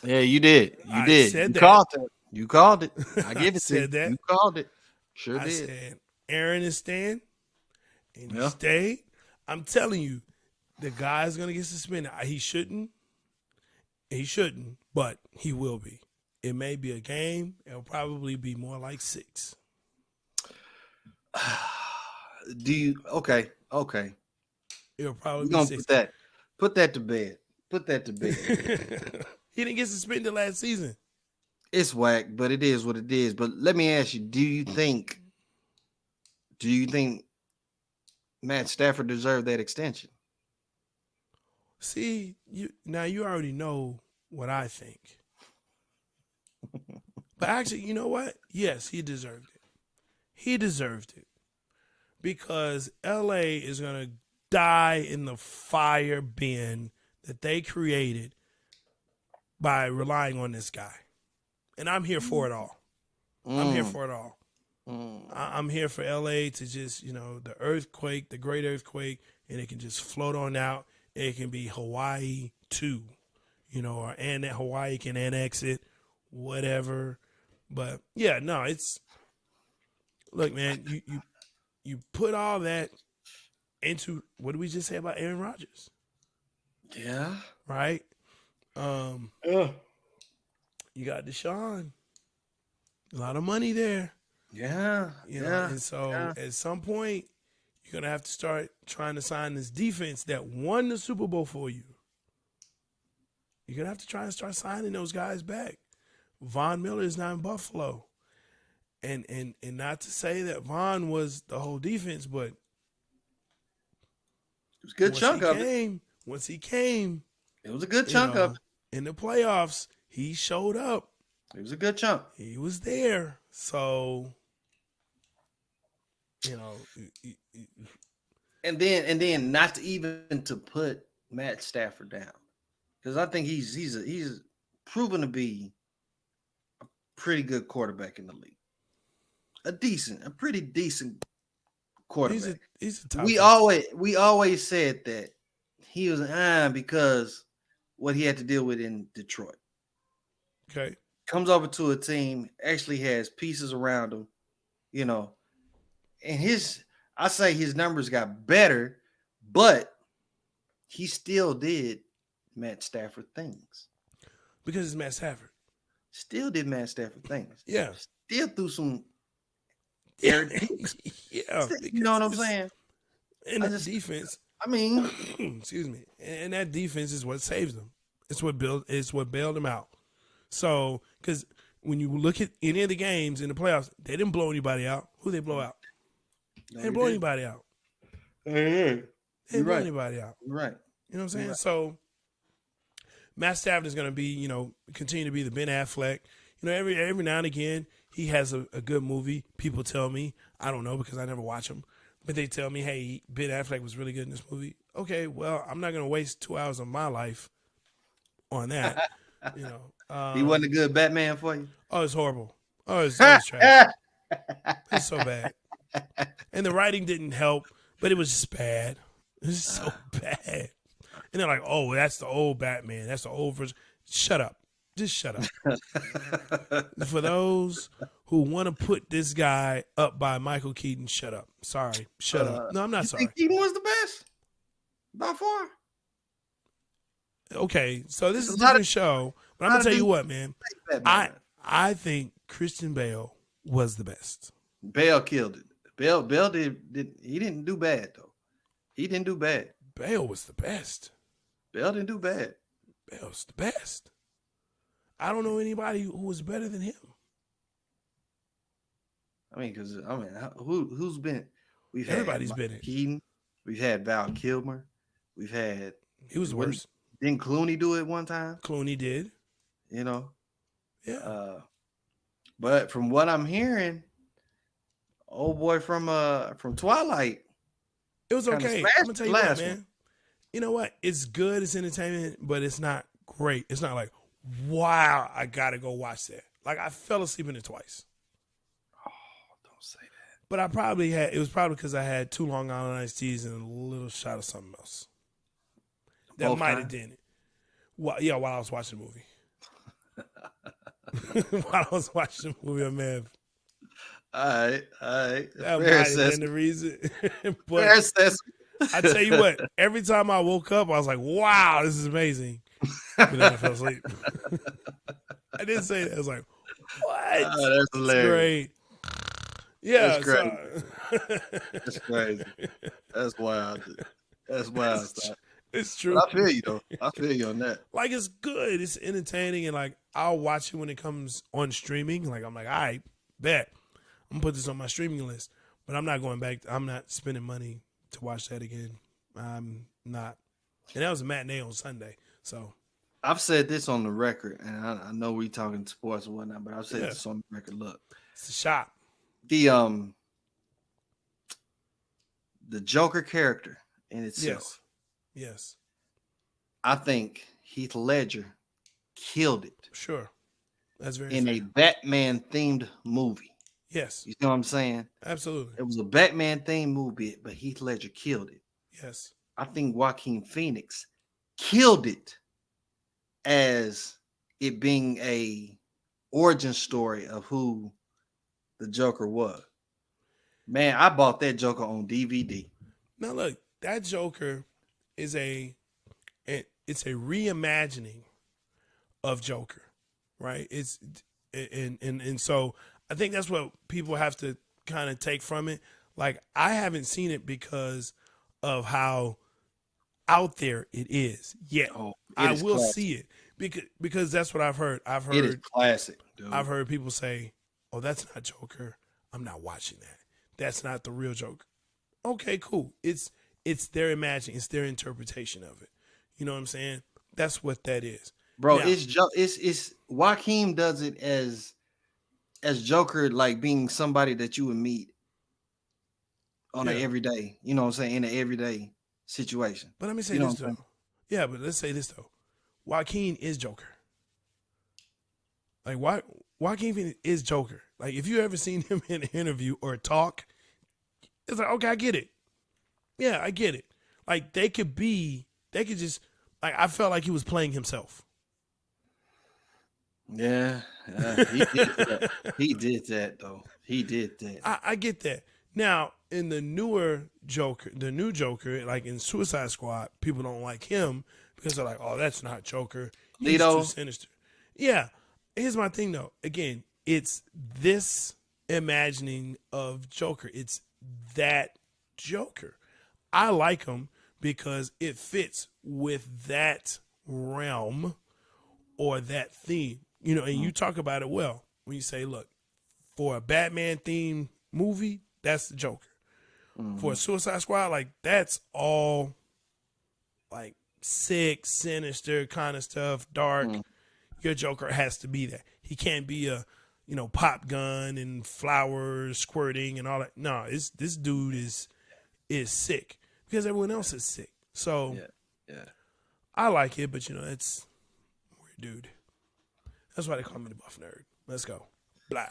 Yeah, you did. You did. Said you that. called it. You called it. I give it to said you. that. You called it. Sure I did. said Aaron is staying, and he stayed. I'm telling you, the guy's gonna get suspended. He shouldn't, but he will be. It may be a game. It'll probably be more like 6. Do you? Okay. It'll probably We're be gonna 6. put that to bed. Put that to bed. He didn't get suspended last season. It's whack, but it is what it is. But let me ask you: do you think Matt Stafford deserved that extension. See, you already know what I think. But actually, you know what? Yes, he deserved it. He deserved it. Because LA is going to die in the fire bin that they created by relying on this guy. And I'm here for it all. I'm here for it all. I'm here for LA to just, the earthquake, the great earthquake, and it can just float on out. It can be Hawaii too, and that Hawaii can annex it, whatever. But yeah, no, look, man, you put all that into, what did we just say about Aaron Rodgers? Yeah. Right? You got Deshaun. A lot of money there. Yeah. And so at some point, you're going to have to start trying to sign this defense that won the Super Bowl for you. You're going to have to try and start signing those guys back. Von Miller is not in Buffalo. And not to say that Von was the whole defense, but it was a good chunk of it. Once he came, it was a good chunk of it. In the playoffs, he showed up. It was a good chunk. He was there. So, and then not to even to put Matt Stafford down, because I think he's proven to be a pretty good quarterback in the league. A pretty decent quarterback. He's a top we always said that he was because what he had to deal with in Detroit. Okay. Comes over to a team, actually has pieces around him, and his numbers got better, but he still did Matt Stafford things. Because it's Matt Stafford. Still did Matt Stafford things. Yeah. Still threw some air. Yeah. You know what I'm saying? And that defense. Excuse me. And that defense is what saves them. It's what bailed them out. So, because when you look at any of the games in the playoffs, they didn't blow anybody out. Who they blow out? They didn't blow anybody out. They didn't blow anybody out. Right. You know what I'm saying? Right. So, Matt Stafford is going to be, continue to be the Ben Affleck. Every now and again, he has a good movie. People tell me. I don't know because I never watch them. But they tell me, hey, Ben Affleck was really good in this movie. Okay, well, I'm not going to waste 2 hours of my life on that. He wasn't a good Batman for you? Oh, it's horrible. Oh, it's trash. It's so bad. And the writing didn't help, but it was just bad. It was so bad. And they're like, oh, that's the old Batman. That's the old version. Shut up. Just shut up. For those who want to put this guy up by Michael Keaton, shut up. Sorry. Shut up. No, I'm not sorry. Think Keaton was the best? By far? Okay, so this is a different show, but I'm gonna tell you what, man. I think Christian Bale was the best. Bale killed it. Bale he didn't do bad though. He didn't do bad. Bale was the best. Bale didn't do bad. Bale's the best. I don't know anybody who was better than him. Who's been? Everybody's been it. Keaton. We've had Val Kilmer. We've had. He was the worst. Didn't Clooney do it one time? Clooney did. Yeah. But from what I'm hearing, old boy from Twilight. It was okay. I'm gonna tell you what, man. You know what? It's good. It's entertainment, but it's not great. It's not like, wow, I gotta go watch that. Like I fell asleep in it twice. Oh, don't say that. But it was probably because I had 2 Long Island iced teas and a little shot of something else. That might have done it. While I was watching the movie. While I was watching the movie, I may have. All right. That might have been the reason. But I tell you what, every time I woke up, I was like, wow, this is amazing. But then I fell asleep. I didn't say that. I was like, what? Oh, that's hilarious. Great. Yeah. That's crazy. That's crazy. That's wild. That's wild. It's true. But I feel you though. I feel you on that. Like it's good. It's entertaining, and like I'll watch it when it comes on streaming. Like I'm like, all right, bet I'm gonna put this on my streaming list. But I'm not going back. I'm not spending money to watch that again. I'm not. And that was a matinee on Sunday. So I've said this on the record, and I know we talking sports and whatnot, but I've said yeah, this on the record. Look, it's a shot. the the Joker character in Yes. itself, Yes. I think Heath Ledger killed it Sure. That's very in a fair. Batman themed movie. Yes. You know what I'm saying? Absolutely. It was a Batman themed movie, but Heath Ledger killed it. Yes. I think Joaquin Phoenix killed it as it being a origin story of who the Joker was. Man, I bought that Joker on DVD. Now look, that Joker is it's a reimagining of Joker, right? It's and so I think that's what people have to kind of take from it. Like I haven't seen it because of how out there it is yet. Oh, it I is will classic. see it because that's what I've heard. It is classic, dude. I've heard people say, "Oh, that's not Joker. I'm not watching that. That's not the real Joker." Okay, cool. It's their imagining, it's their interpretation of it. You know what I'm saying? That's what that is. Bro, Now, it's Joaquin does it as Joker, like being somebody that you would meet on an yeah. everyday, you know what I'm saying, in an everyday situation. But let me say You know this what I'm saying? though. Yeah, but let's say this though. Joaquin is Joker. Like why Joaquin Phoenix is Joker. Like if you ever seen him in an interview or talk, it's like, okay, I get it. Yeah, I get it. Like they could just like I felt like he was playing himself. Yeah, he did that. He did that though. He did that. I get that. Now, in the new Joker, like in Suicide Squad, people don't like him because they're like, oh, that's not Joker. He's too Lito. sinister. Yeah. Here's my thing though. Again, it's this imagining of Joker. It's that Joker. I like him because it fits with that realm or that theme. You know, and you talk about it well when you say, look, for a Batman themed movie, that's the Joker. For a Suicide Squad, like that's all like sick, sinister kind of stuff, dark. Your Joker has to be that. He can't be a, pop gun and flowers squirting and all that. No, this dude is sick because everyone else is sick. So Yeah. I like it, but it's weird, dude. That's why they call me the buff nerd. Let's go. Blah.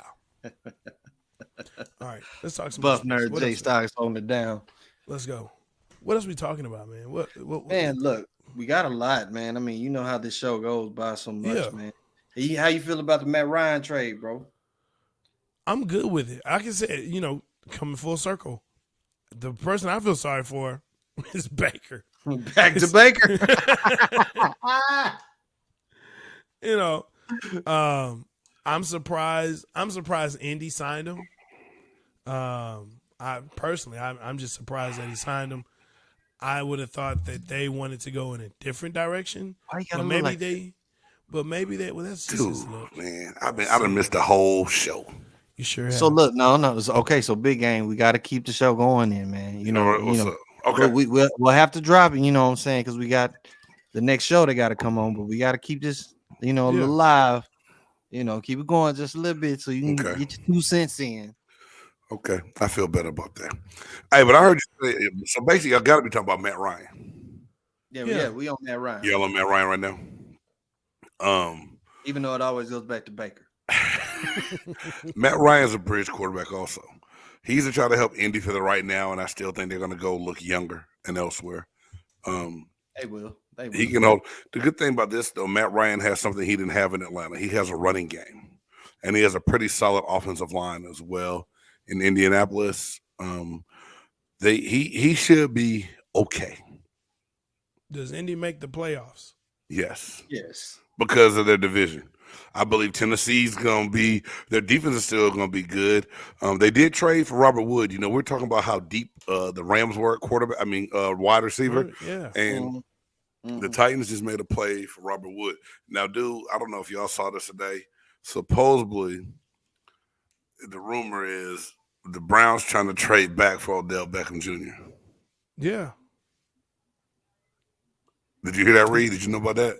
All right, let's talk some Buff more sports. nerd What J else? Stocks holding it down. Let's go. What else we talking about, man? What Man, look, we got a lot, man. I mean, you know how this show goes by so much, Yeah. man. How you feel about the Matt Ryan trade, bro? I'm good with it. I can say, coming full circle. The person I feel sorry for is Baker. Back to Baker. I'm surprised. I'm surprised Indy signed him. I'm just surprised that he signed him. I would have thought that they wanted to go in a different direction, Why you gotta but look maybe like they. But maybe they. Well, that's just his Dude, look. man, I done missed the whole show. You sure have. So look, no. Okay, so big game. We got to keep the show going in, man. You know, What's up? But Okay. we'll have to drop it. You know what I'm saying? Because we got the next show they got to come on, but we got to keep this, a little live. Keep it going just a little bit so you can Okay. get your 2 cents in. Okay. I feel better about that. Hey, but I heard you say, so basically, I got to be talking about Matt Ryan. Yeah, we on that Ryan. Y'all on Matt Ryan right now? Even though it always goes back to Baker. Matt Ryan's a bridge quarterback also. He's to try to help Indy for the right now, and I still think they're going to go look younger and elsewhere. They will. He can hold. The good thing about this, though, Matt Ryan has something he didn't have in Atlanta. He has a running game, and he has a pretty solid offensive line as well in Indianapolis. He should be okay. Does Indy make the playoffs? Yes, Yes. because of their division. I believe Tennessee's going to be, their defense is still going to be good. They did trade for Robert Wood. We're talking about how deep the Rams were at wide receiver. Yeah. And the Titans just made a play for Robert Wood. Now, dude, I don't know if y'all saw this today. Supposedly, the rumor is the Browns trying to trade back for Odell Beckham Jr. Yeah. Did you hear that, Reed? Did you know about that?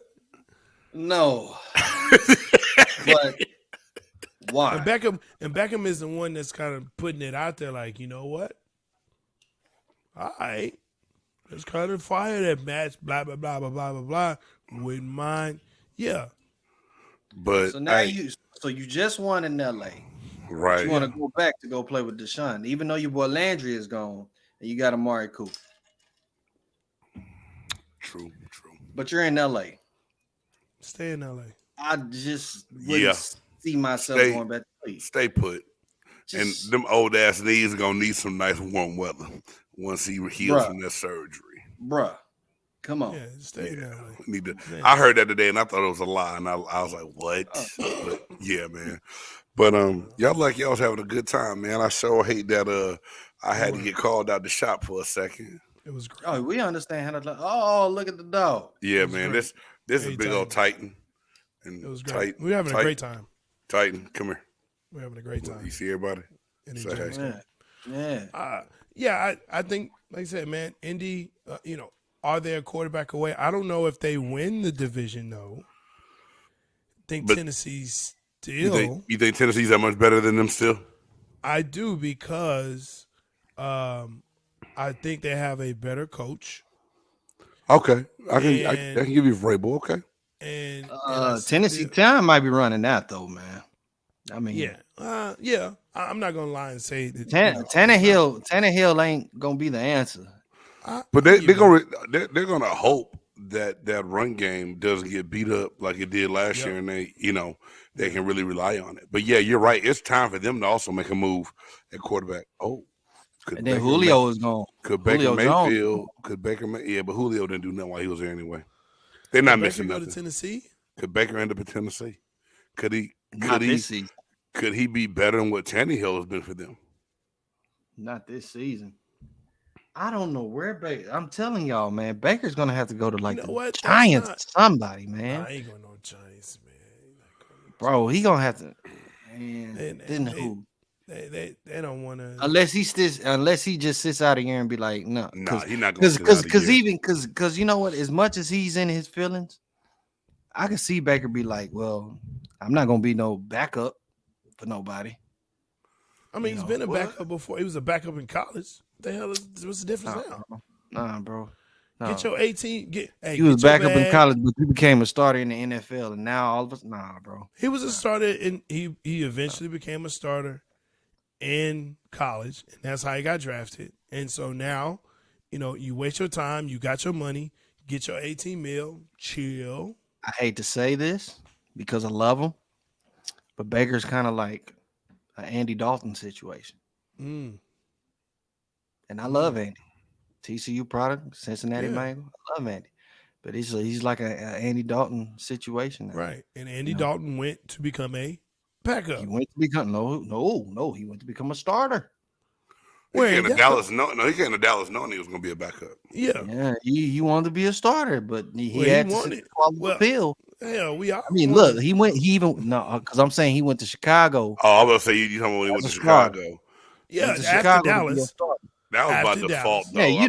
No, but why? And Beckham is the one that's kind of putting it out there, like, you know what? All right, let's kind of fire that match. Blah blah blah blah blah blah blah. Wouldn't mind. Yeah, But So now hey, you just won in LA. But right. you want Yeah. to go back to go play with Deshaun, even though your boy Landry is gone and you got Amari Cooper. True. But you're in LA. stay in LA. I just Yeah. wouldn't see myself Stay going back to sleep. stay put. And Just them old ass knees are gonna need some nice warm weather once he heals bruh, from that surgery. bruh, come on. Yeah, stay in LA. We need to. Man. I heard that today and I thought it was a lie, and I was like, "What?" But yeah, man. But y'all like y'all was having a good time, man. I sure hate that I had to were. get called out the shop for a second. It was great. Oh, we understand how to. Oh, look at the dog. Yeah, was man. great. This is Hey, big old Titan. And It was great. We were having a great time. Titan, come here. We were having a great time. You see everybody? And Say enjoyed hey. it. Yeah. Yeah, I think, like I said, man, Indy, are they a quarterback away? I don't know if they win the division, though. I think But Tennessee's You still. think Tennessee's that much better than them still? I do because I think they have a better coach. Okay, I can And give you Vrabel. Okay, and Tennessee time might be running out though, man. I mean, yeah. I'm not gonna lie and say that. Tannehill ain't gonna be the answer. but they're gonna hope that run game doesn't get beat up like it did last year, and they can really rely on it. But yeah, you're right. It's time for them to also make a move at quarterback. Oh, And then Julio is gone. Could Julio Baker Jones. Mayfield? Could Baker? Yeah, but Julio didn't do nothing while he was there anyway. They're not Baker missing go nothing. to Tennessee? Could Baker end up in Tennessee? Could he? Not this season. Could he be better than what Tannehill has been for them? Not this season. I don't know where Baker. I'm telling y'all, man, Baker's gonna have to go to like the Giants or somebody, man. I ain't going to no Giants, man. Bro, he gonna have to. Man, then they, who? They don't want to. Unless he just sits out of here and be like, no, Nah, he's not going to. Because you know what? As much as he's in his feelings, I can see Baker be like, well, I'm not gonna be no backup for nobody. I mean, he's been a backup before. He was a backup in college. What the hell what's the difference now? Nah, bro. No. Get your 18. He was backup in college, but he became a starter in the NFL, and now all of us, bro. He was a starter, and he eventually became a starter in college, and that's how he got drafted. And so now, you waste your time. You got your money. Get your 18 mil. Chill. I hate to say this because I love him, but Baker's kind of like an Andy Dalton situation. And I love Andy. TCU product, Cincinnati Bengals. I love Andy. But he's like a Andy Dalton situation now. Right. And Andy Dalton went to become a backup. He went to become he went to become a starter. He came to Dallas. He came to Dallas knowing he was going to be a backup. Yeah. He wanted to be a starter, but he had to sit the pill. Hell, I mean, look, because I'm saying he went to Chicago. Oh, I was going to say you talking about when he went to Chicago. Yeah, after Dallas. That was by default, though. Yeah,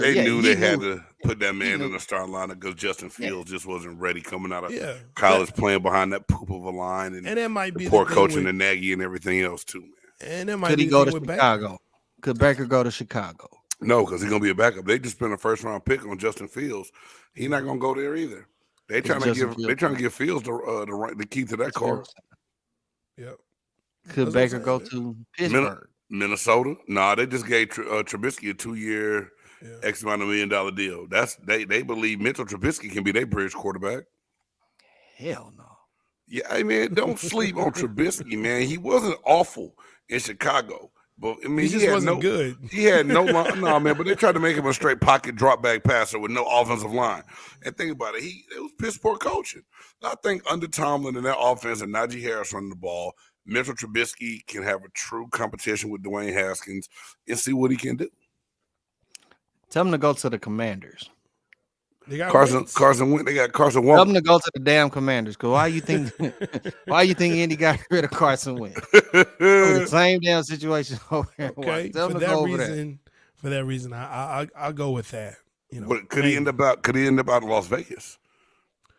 they knew they had to put that man in the starting lineup because Justin Fields just wasn't ready coming out of college playing behind that poop of a line, and that might be poor coaching and Nagy and everything else too, man. And that might could he go to Chicago? Could Baker go to Chicago? No, because he's gonna be a backup. They just spent a first round pick on Justin Fields. He's not gonna go there either. They trying to give Fields the key to that car. Yep. Could Baker go to Pittsburgh? Minnesota? Nah, they just gave Trubisky a 2-year, X amount of $1 million deal. They believe Mitchell Trubisky can be their bridge quarterback. Hell no. Yeah, I mean, don't sleep on Trubisky, man. He wasn't awful in Chicago, but I mean, he just wasn't good. He had no line, no man. But they tried to make him a straight pocket drop back passer with no offensive line. And think about it, it was piss poor coaching. I think under Tomlin and that offense and Najee Harris running the ball, Mitchell Trubisky can have a true competition with Dwayne Haskins and see what he can do. Tell him to go to the Commanders. They got Carson Wentz. They got Carson Wentz. Tell him to go to the damn Commanders. Cause why you think Andy got rid of Carson Wentz? The same damn situation over there. Okay, for that reason, I'll go with that. But could he end up out? Could he end up out in Las Vegas?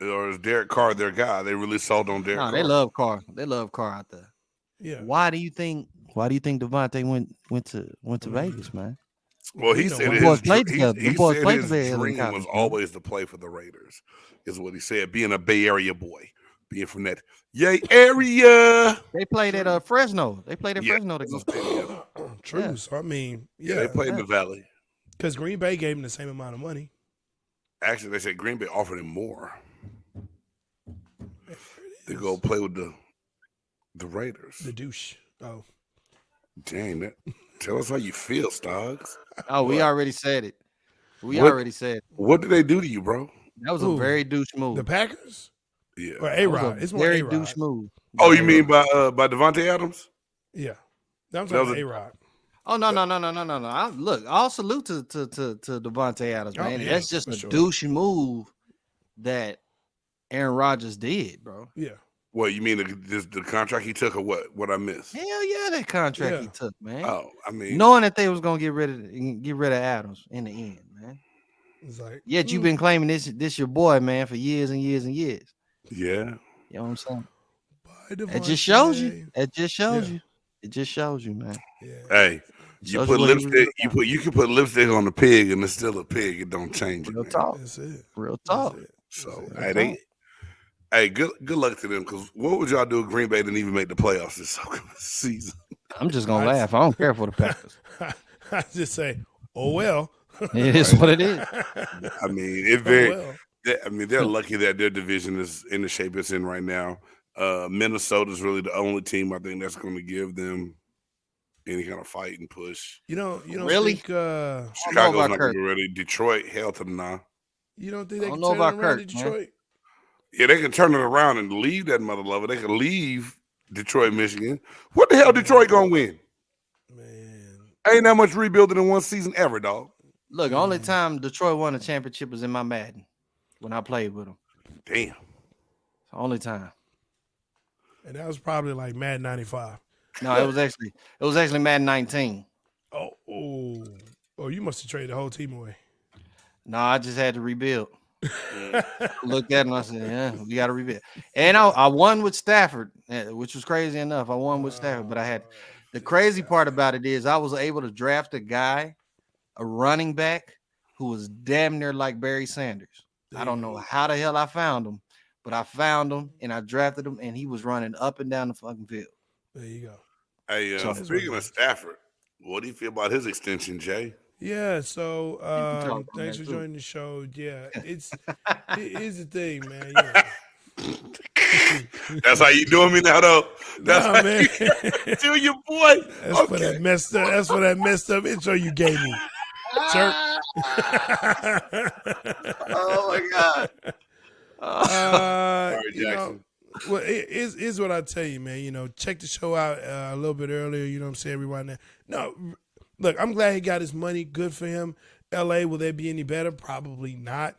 Or is Derek Carr their guy? They really sold on Derek No, Carr. they love Carr. They love Carr out there. Yeah. Why do you think Devontae went to Vegas, man? Well, he You know said why. Them boys his played he, together. he Them boys said played his together in dream college, was man. always to play for the Raiders. Is what he said. Being a Bay Area boy, being from that yay area. They played at Fresno. They played at Yeah, Fresno Fresno together. State, yeah. True. Yeah. So I mean, Yeah, they yeah, played in the Valley. because Green Bay gave him the same amount of money. Actually, they said Green Bay offered him more There to it go is. play with the Raiders. The douche. Oh, Dang that! Tell us how you feel, Stogs. Oh, we What? already said it. We What? already said it. What did they do to you, bro? That was a Who? very douche move. the Packers Yeah. or A That was a Rod? It's more very A Rod. douche move. Oh, you Yeah. mean by Devontae Adams? Yeah, that was That was like a- A Rod. Oh no. Look, all salute to Devontae Adams, Oh, man. yeah, That's just for a sure. douchey move that Aaron Rodgers did, bro. Yeah, What you mean the contract he took or what? What I missed? Hell yeah, that contract he Yeah. took, man. Oh, I mean, Knowing that they was gonna get rid of Adams in the end, man. it's like Yet you've been claiming this your boy, man, for years and years and years. yeah. You know what I'm saying? Bye, It just shows you. Devontae. It just shows Yeah. you. It just shows you, man. Yeah, Hey, It you shows put what he was lipstick. about. You can put lipstick on a pig, and it's still a pig. It don't change it, Real man. talk. that's it. Real That's talk. it. So, That's hey, it. hey, good luck to them. Because what would y'all do if Green Bay didn't even make the playoffs this season? I'm just gonna I- laugh. I don't care for the Packers. I just say, oh well. It is what it is. I mean, it Oh very. well. I mean, they're lucky that their division is in the shape it's in right now. Minnesota's really the only team I think that's going to give them any kind of fight and push. You don't Really? think know Chicago's about not going Kirk. to be ready. Detroit, hell to the nah. you don't think I they don't can know turn it about around Kirk, in man. Detroit? Yeah, they can turn it around and leave that mother lover. They can leave Detroit, Michigan. What the hell Detroit going to win? Man, Ain't that much rebuilding in one season ever, dog. Look, the only time Detroit won a championship was in my Madden when I played with them. Damn. It's the only time. and that was probably like Mad 95. No, it was actually Madden 19. Oh, you must have traded the whole team away. No, I just had to rebuild. Looked at him, I said, "Yeah, we got to rebuild." And I won with Stafford, which was crazy enough. I won with Stafford, but I had the crazy part about it is I was able to draft a running back who was damn near like Barry Sanders. I don't know how the hell I found him, but I found him and I drafted him, and he was running up and down the fucking field. There you go. Hey, So- speaking of Stafford, what do you feel about his extension, Jay? Yeah, so talk on thanks that for too. joining the show. Yeah, here's the thing, man. You know. That's how you doing me now, though. That's Nah, how man. you do your boy. That's for that messed up. That's for that messed up intro you gave me. Jerk. Oh my god! Sorry, You know, Jackson. well, here's what I tell you, man. You know, check the show out a little bit earlier. You know what I'm saying? Everyone there. No, look, I'm glad he got his money. Good for him. LA, will they be any better? Probably not.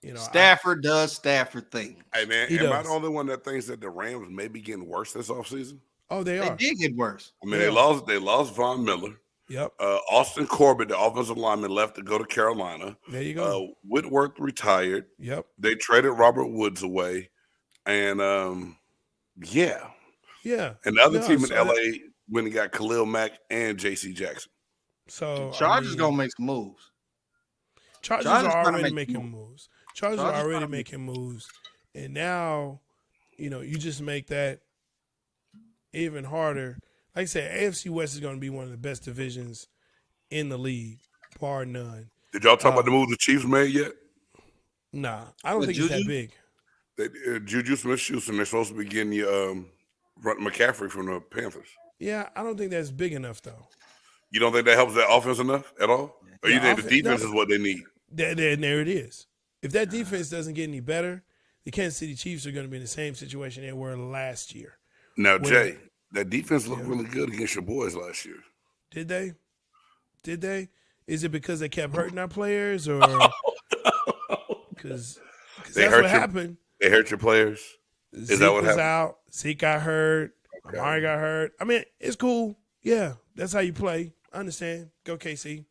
You know, Stafford does Stafford thing. Hey, man, He am I does. the only one that thinks that the Rams may be getting worse this offseason? they They are. did get worse. I mean, Yeah. they lost Von Miller. Yep. Austin Corbett, the offensive lineman, left to go to Carolina. There you go. Whitworth retired. Yep. They traded Robert Woods away. And, yeah. Yeah. And the other No, team in so LA when he got Khalil Mack and J.C. Jackson. So Chargers I mean, gonna make some moves. Chargers Chargers are tryna already make making moves. Chargers Chargers are already tryna make- making moves, and now, you know, you just make that even harder. Like I said, AFC West is going to be one of the best divisions in the league, bar none. Did y'all talk about the move the Chiefs made yet? Nah, I don't With think it's that Juju? big. Juju Smith-Schuster, they're supposed to be getting you McCaffrey from the Panthers. Yeah, I don't think that's big enough though. You don't think that helps that offense enough at all? Or you The think the offense- defense no. is what they need? There it is. If that defense doesn't get any better, the Kansas City Chiefs are going to be in the same situation they were last year. Now, Well, Jay, that defense looked really good against your boys last year. Did they? Did they? Is it because they kept hurting our players, or because They that's hurt what your- happened? They hurt your players. Zeke that what was happened? out. Zeke got hurt. Okay. Amari got hurt. I mean, it's cool. Yeah, that's how you play. I understand. Go KC.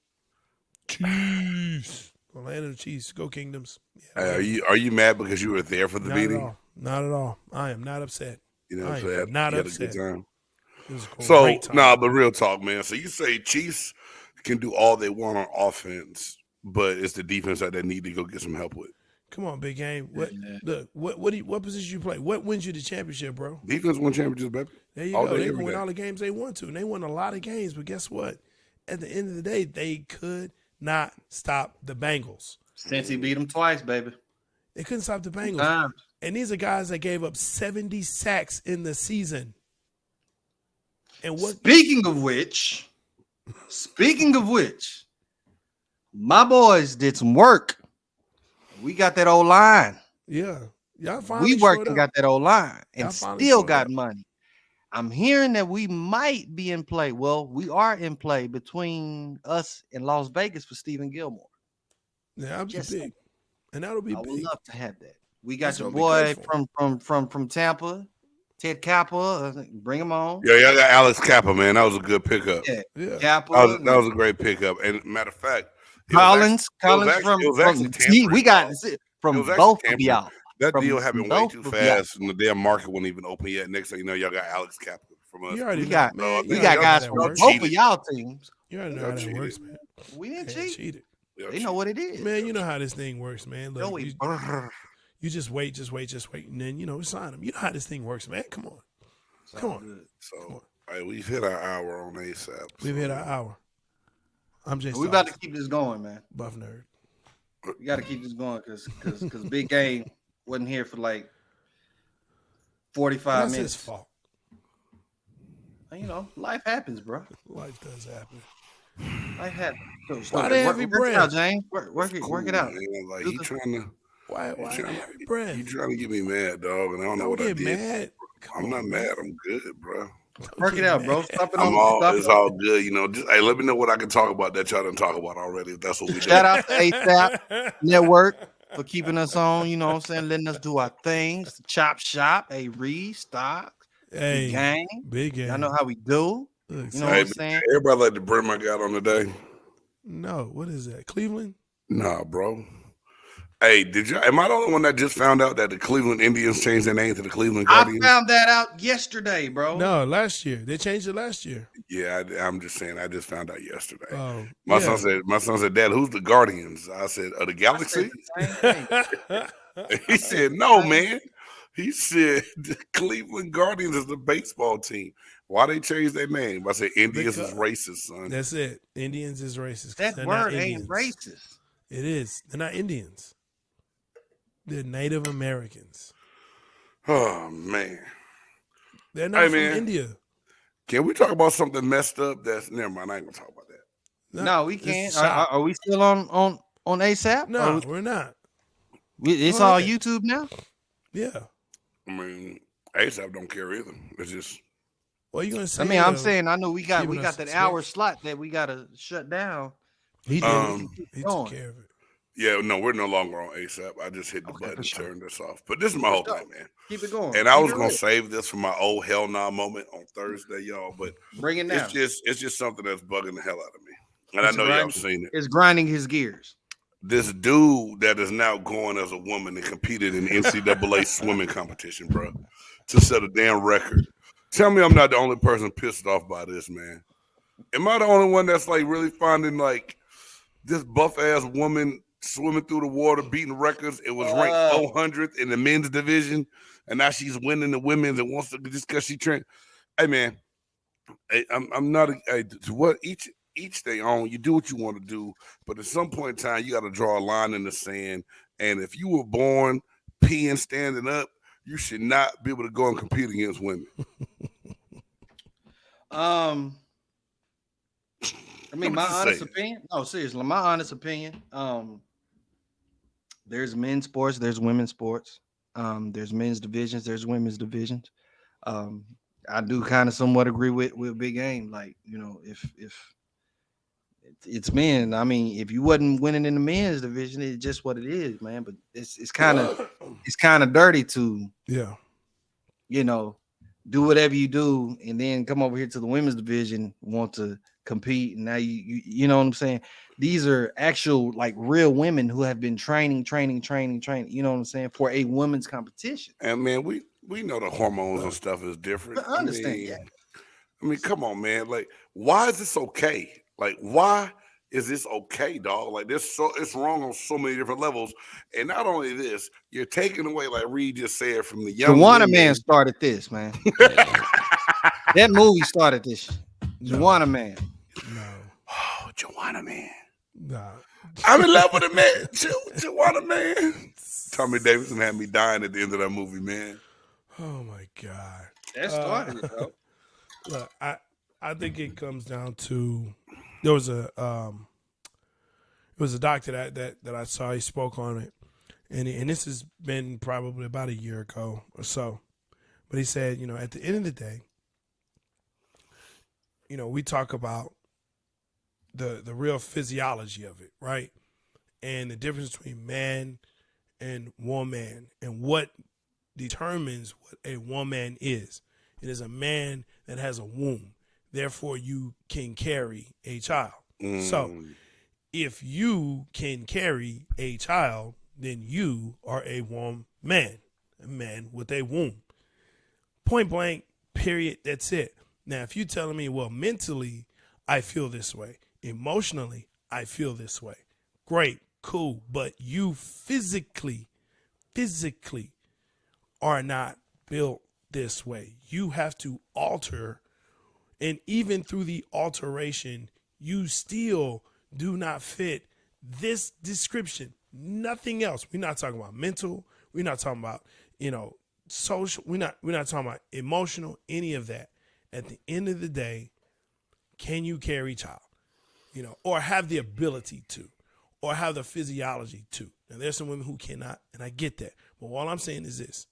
Chiefs. Orlando Chiefs. Go Kingdoms. Yeah, Hey, whatever. are you mad because you were there for the Not at meeting? all. Not at all. I am not upset. You know what I I'm am saying? not You had a good upset. time. It was a So great time. nah, but real talk, man. So you say Chiefs can do all they want on offense, but it's the defense that they need to go get some help with. Come on, big game. What Yeah. look, what position you play? What wins you the championship, bro? Defense won championships, baby. There you All go. day, They can every win day. all the games they want to. And they won a lot of games, but guess what? At the end of the day, they could not stop the Bengals. Since he beat them twice, baby. They couldn't stop the Bengals. Times. And these are guys that gave up 70 sacks in the season. And what Speaking of which, my boys did some work. We got that old line. yeah. Y'all finally We worked showed and up. got that old line Y'all and finally still showed got up. money. I'm hearing that we might be in play. Well, we are in play between us and Las Vegas for Stephen Gilmore. Yeah, that'll be Just big. And that'll be I would big. love to have that. We That's got your gonna be great boy for from Tampa, Ted Kappa. Bring him on. Yeah, y'all got Alex Kappa, man. That was a good pickup. Yeah, Yeah. Kappa. That was a great pickup. And matter of fact, Collins it was actually see, we tampering, got dog. It from was actually both of tampering. y'all. That From deal happened way both too of y'all. fast, and the damn market wasn't even open yet. Next thing you know, y'all got Alex Kappa from us. You already We know, got man. we You got already know how guys that from works. both cheated. of y'all teams. You already know Y'all how that cheated. works, man. We didn't Man, cheat. cheated. Y'all They know what it is. Man, you know how this thing works, man. Look, Joey, you just wait, and then sign them. You know how this thing works, man. Come on, come on, come So, on. hey, we've hit our hour on ASAP. We've hit our hour. I'm just we about to keep this going, man. buff nerd. We got to keep this going because Big Game wasn't here for like 45 That's minutes. his fault. Life happens, bro. Life does happen. Life happens. Why the heavy work it out, breath? James. Work it out. Man. Like Do he the- trying to, Why he the trying, heavy breath? he trying to get me mad, dog, and I don't know Don't what I get did. mad. I'm not mad. I'm good, bro. Don't Work get it out, mad. bro. Stop it I'm on. all. Stop It's it on. all good, Just hey, let me know what I can talk about that y'all didn't talk about already. If that's what we do. Shout out to ASAP Network for keeping us on. You know what I'm saying? Letting us do our things. The Chop Shop, a restock, Hey, Big Game. big game. Y'all know how we do. Look, You know Hey, what I'm man, saying? everybody like the brim I got on today. no, what is that? Cleveland? Nah, bro. Hey, am I the only one that just found out that the Cleveland Indians changed their name to the Cleveland I Guardians? found that out yesterday, bro. No, last year. They changed it last year. Yeah, I'm just saying. I just found out yesterday. Oh, My yeah. son said, Dad, who's the Guardians? I said, the I said Galaxy. the same thing. He said, no, man. He said the Cleveland Guardians is the baseball team. Why they changed their name? I said Indians is Because- racist, son. That's it. Indians is racist. 'Cause That they're not word ain't Indians. racist. It is. They're not Indians. They're Native Americans. Oh man. They're not Hey, from man. India. Can we talk about something messed up? That's never mind. I ain't gonna talk about that. No, we it's can't. shop. Are we still on ASAP? No, we're not. It's Go all ahead. YouTube now. Yeah. I mean, ASAP don't care either. It's just What are you gonna say? I mean, I'm though? saying I know we got Keeping us that in hour suspense. slot that we gotta shut down. He did. He going. took care of it. yeah, no, we're no longer on ASAP. I just hit the Okay, button for and sure. turned this off. But this is my whole sure. thing, man. Keep it going. And I Keep was it gonna real. save this for my old hell nah moment on Thursday, y'all. But Bring it now. it's just something that's bugging the hell out of me. And I know y'all seen it. It's grinding his gears. This dude that is now going as a woman and competed in NCAA swimming competition, bro, to set a damn record. Tell me I'm not the only person pissed off by this, man. Am I the only one that's like really finding like this buff ass woman swimming through the water, beating records? It was ranked 400th in the men's division, and now she's winning the women's and wants to just because she trained. Hey, man, I'm not to what each they own. You do what you want to do, but at some point in time, you got to draw a line in the sand. And if you were born peeing standing up, you should not be able to go and compete against women. I mean, I'm my just honest saying. opinion. No, seriously, my honest opinion. There's men's sports, there's women's sports. There's men's divisions, there's women's divisions. I do kind of somewhat agree with Big Game. Like, if it's men, I mean, if you wasn't winning in the men's division, it's just what it is, man. But it's kind of dirty to Yeah. do whatever you do and then come over here to the women's division, want to compete, and now you know what I'm saying. These are actual like real women who have been training. You know what I'm saying, for a women's competition. And man, we know the hormones and Look, stuff is different. I understand, yeah. I mean, come on, man. Like, why is this okay? Like, why is this okay, dog? Like, this so it's wrong on so many different levels. And not only this, you're taking away, like Reed just said, from the young Juwanna Man women. started this, man. Yeah. That movie started this. No. Juwanna Man. no, Oh, Joanna, man. nah. I'm in love with a man. Joanna, man. Tommy Davidson had me dying at the end of that movie, man. Oh my God. That started it, though. Look, I think it comes down to there was a doctor that I saw. He spoke on it, and this has been probably about a year ago or so. But he said, at the end of the day, we talk about the real physiology of it, right? And the difference between man and woman, and what determines what a woman is. It is a man that has a womb. Therefore, you can carry a child. So, if you can carry a child, then you are a woman, a man with a womb. Point blank, period. That's it. Now, if you're telling me, well, mentally, I feel this way. Emotionally, I feel this way. Great, cool. But you physically are not built this way. You have to alter, and even through the alteration, you still do not fit this description. Nothing else. We're not talking about mental. We're not talking about, social. We're not talking about emotional, any of that. At the end of the day, can you carry child? Or have the ability to, or have the physiology to. Now, there's some women who cannot, and I get that. But all I'm saying is this.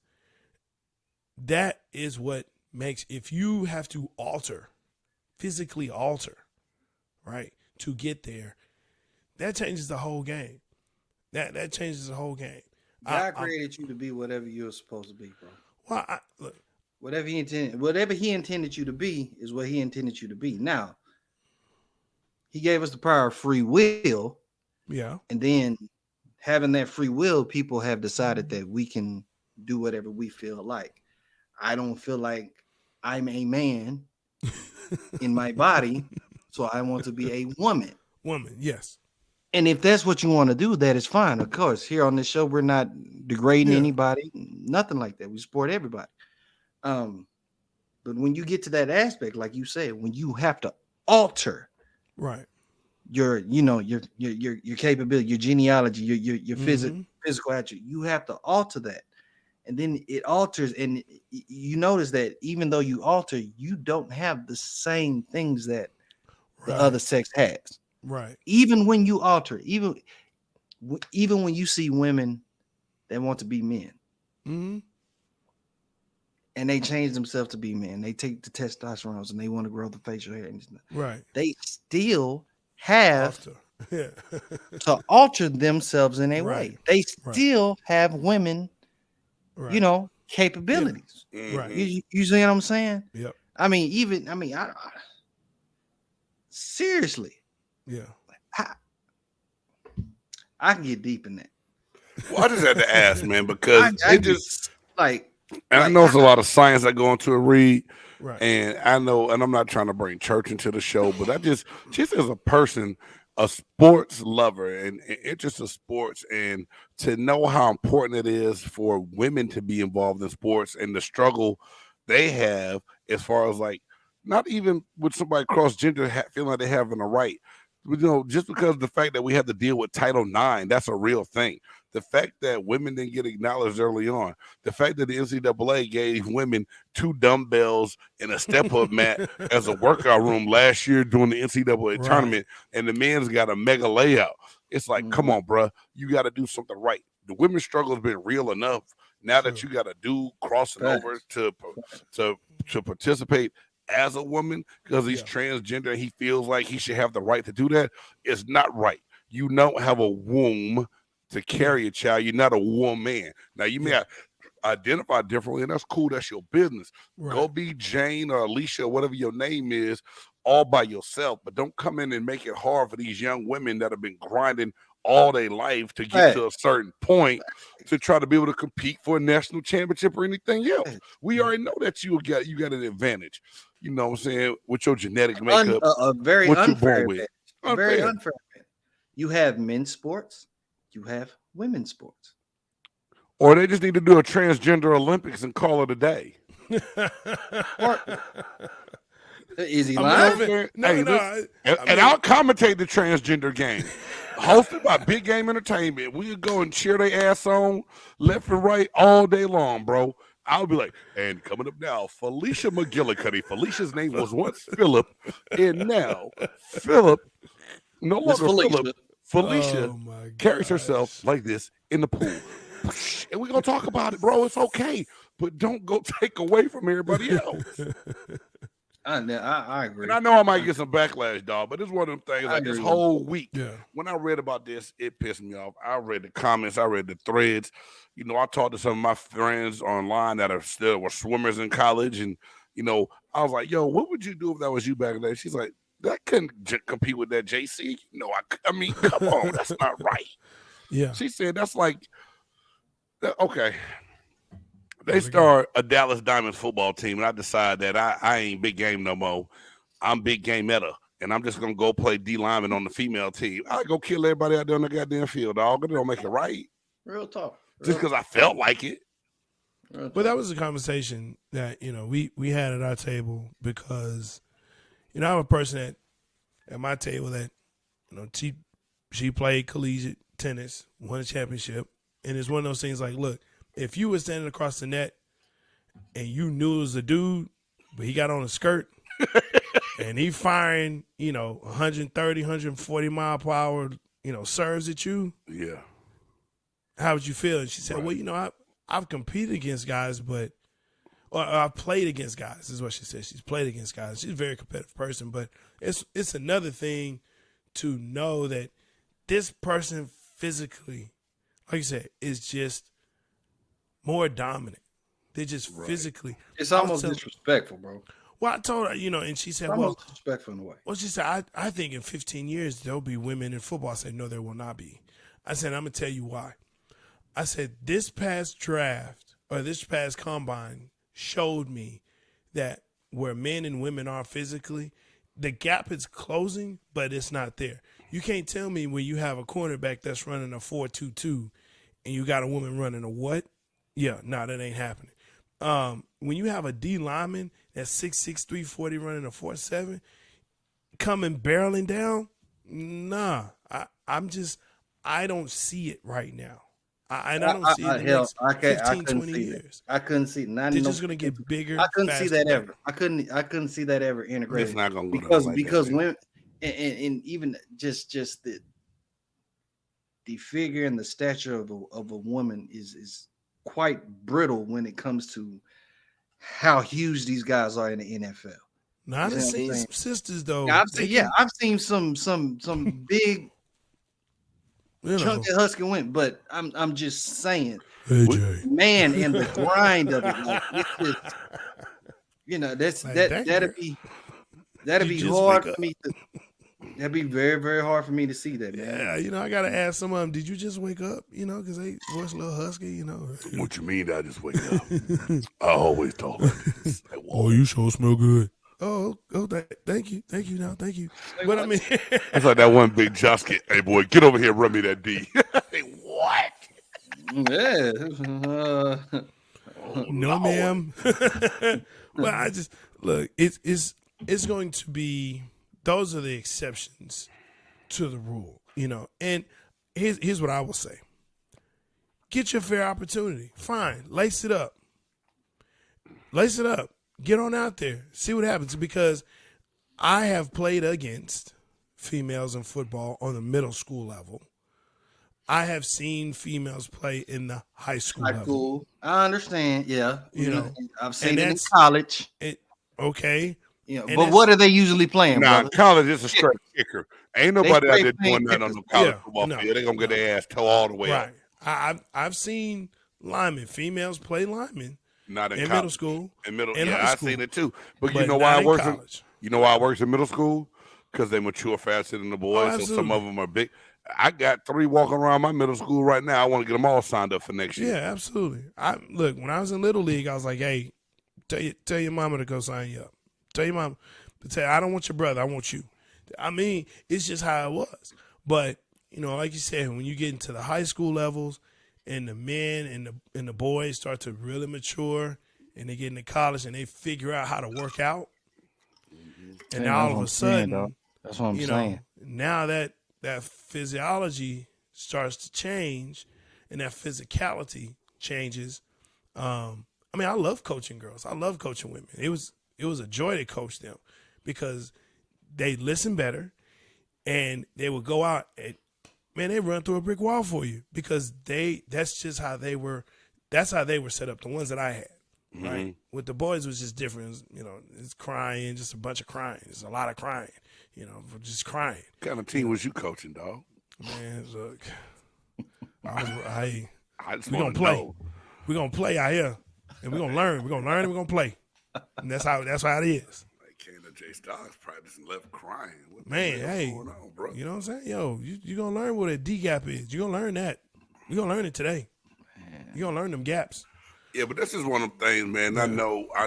That is what makes, if you have to physically alter, right, to get there, that changes the whole game. That changes the whole game. God created you to be whatever you're supposed to be, bro. Well, look, Whatever he intended you to be is what he intended you to be. Now, he gave us the power of free will, yeah, and then having that free will, people have decided that we can do whatever we feel like. I don't feel like I'm a man in my body, so I want to be a woman. woman, yes. And if that's what you want to do, that is fine. Of course, here on this show, we're not degrading Yeah. anybody, nothing like that. We support everybody. But when you get to that aspect, like you said, when you have to alter Right. your capability, your genealogy, your Mhm. physical attribute, you have to alter that. And then it alters, and you notice that even though you alter, you don't have the same things that the other sex has. Right. Even when you alter, even when you see women that want to be men, Mm-hmm. and they change themselves to be men, they take the testosterone and they want to grow the facial hair, and Right. they still have After. Yeah. to alter themselves in a Right. way. They Right. still have women, Right. capabilities. Right. You see what I'm saying? Yep. I seriously, Yeah. I can get deep in that. Well, I just had to ask, man, because I it just, like, and I know it's a lot of science that go into a read. Right. And I know, and I'm not trying to bring church into the show, but I just as a person, a sports lover and interest of sports, and to know how important it is for women to be involved in sports and the struggle they have as far as like not even with somebody cross gender feeling like they having a right. Just because the fact that we have to deal with Title IX, that's a real thing. The fact that women didn't get acknowledged early on, the fact that the NCAA gave women 2 dumbbells and a step-up mat as a workout room last year during the NCAA tournament, and the men's got a mega layout. It's like, come on, bro, you got to do something right. The women's struggle has been real enough. Now that you got a dude crossing over to participate as a woman because he's transgender and he feels like he should have the right to do that, it's not right. You don't have a womb to carry a child. You're not a woman. Now you may have identify differently, and that's cool. That's your business. Right. Go be Jane or Alicia, or whatever your name is, all by yourself. But don't come in and make it hard for these young women that have been grinding all their life to get Hey, to a certain point to try to be able to compete for a national championship or anything else. We already know that you got an advantage. You know what I'm saying? With your genetic makeup, a very what you're unfair born with. advantage. A very unfair advantage. You have men's sports, you have women's sports. Or they just need to do a transgender Olympics and call it a day. Is he I lying? mean, And I'll commentate the transgender game. Hosted by Big Game Entertainment. We'll go and cheer their ass on left and right all day long, bro. I'll be like, and coming up now, Felicia McGillicuddy. Felicia's name was once Philip, and now Philip, no Miss longer Felicia. Philip. Felicia Oh my carries gosh. herself like this in the pool. And we're going to talk about it, bro. It's okay. But don't go take away from everybody else. I agree. And I know I might get some backlash, dog, but it's one of them things. Like this whole week, Yeah. when I read about this, it pissed me off. I read the comments, I read the threads. You know, I talked to some of my friends online that were swimmers in college, and I was like, "Yo, what would you do if that was you back then?" She's like, "That couldn't compete with that JC." I mean, come on, that's not right. Yeah. She said that's like, okay. They start a Dallas Diamonds football team, and I decide that I ain't big game no more. I'm big game meta, and I'm just gonna go play D lineman on the female team. I go kill everybody out there on the goddamn field, dog. It don't make it right. Real talk. Just because I felt like it. But that was a conversation that we had at our table because I'm a person at my table that she played collegiate tennis, won a championship, and it's one of those things like, look, if you were standing across the net and you knew it was a dude, but he got on a skirt and he firing, 130, 140 mile per hour, serves at you. Yeah. How would you feel? And she said, well, I've competed against guys, or I've played against guys, is what she said. She's played against guys. She's a very competitive person, but it's another thing to know that this person physically, like you said, is just more dominant. They're just physically. It's almost disrespectful, bro. Well, I told her, and she said, almost disrespectful in a way. Well, she said, I think in 15 years there'll be women in football. I said, no, there will not be. I said, I'm going to tell you why. I said, this past draft or this past combine showed me that where men and women are physically, the gap is closing, but it's not there. You can't tell me when you have a cornerback that's running a 4.22 and you got a woman running a what? Yeah, no, that ain't happening. When you have a D lineman that's 6'6", 340 running a 4.7, coming barreling down, nah, I don't see it right now. I don't see it in the next 15, 20 years. I couldn't see it. They're just gonna get bigger. I couldn't see that faster. ever. I couldn't see that ever integrated. It's not gonna go because women and even just the figure and the stature of a woman is quite brittle when it comes to how huge these guys are in the NFL. Now, I've seen some sisters though. I've seen some big chunky husky women, but I'm just saying, hey, Jay. man, and the grind of it, like it's just, that'd be hard for me to. That'd be very, very hard for me to see that, man. Yeah, I gotta ask some of them. Did you just wake up? Because they voice a little husky. What you mean? I just wake up? I always talk like this. Oh, you sure smell good. Oh, thank you. Now, thank you. But I mean, it's like that one big Josky. Hey, boy, get over here, and run me that D. Hey, what? Yeah. No, ma'am. Well, I just look. It's going to be. Those are the exceptions to the rule, And here's what I will say: get your fair opportunity. Fine, lace it up. Get on out there. See what happens. Because I have played against females in football on the middle school level. I have seen females play in the high school level. I understand. Yeah, I've seen it in college. Okay. But what are they usually playing? Nah, college is a straight kicker. Ain't nobody out there doing that on the college football field. They're gonna get their ass toe all the way up. I've seen linemen. Females play linemen Not in in college. middle school. In middle, in yeah, high I school. seen it too. But you But know why not I in works? college. You know why I works in middle school? Because they mature faster than the Oh, boys. So some absolutely. of them are big. I got 3 walking around my middle school right now. I want to get them all signed up for next Yeah, year. absolutely. Look, when I was in Little League, I was like, hey, tell your mama to go sign you up. Tell your mama. I don't want your brother. I want you. I mean, it's just how it was. But, like you said, when you get into the high school levels and the men and the boys start to really mature and they get into college and they figure out how to work out, and Hey, now that's all what of I'm a saying, dog. sudden, That's what I'm saying. now that physiology starts to change and that physicality changes. I mean, I love coaching girls. I love coaching women. It was a joy to coach them because they listen better and they would go out and they run through a brick wall for you because that's just how they were. That's how they were set up. The ones that I had, right? With the boys it was just different. It was, it's crying, just a bunch of crying. It's a lot of crying, just crying. What kind of team was you coaching, dog? Man, look, I just we want gonna to play. know. We're gonna play out here, and we're gonna learn. We're gonna learn, and we're gonna play, and that's how it is. Like came to J Stogs practice and left crying. What the Man, hell's hey, going on, bro? you know what I'm saying? Yo, you gonna learn what a D gap is. You gonna learn that. You gonna learn it today. You gonna learn them gaps. Yeah, but that's just one of them things, man. Yeah. I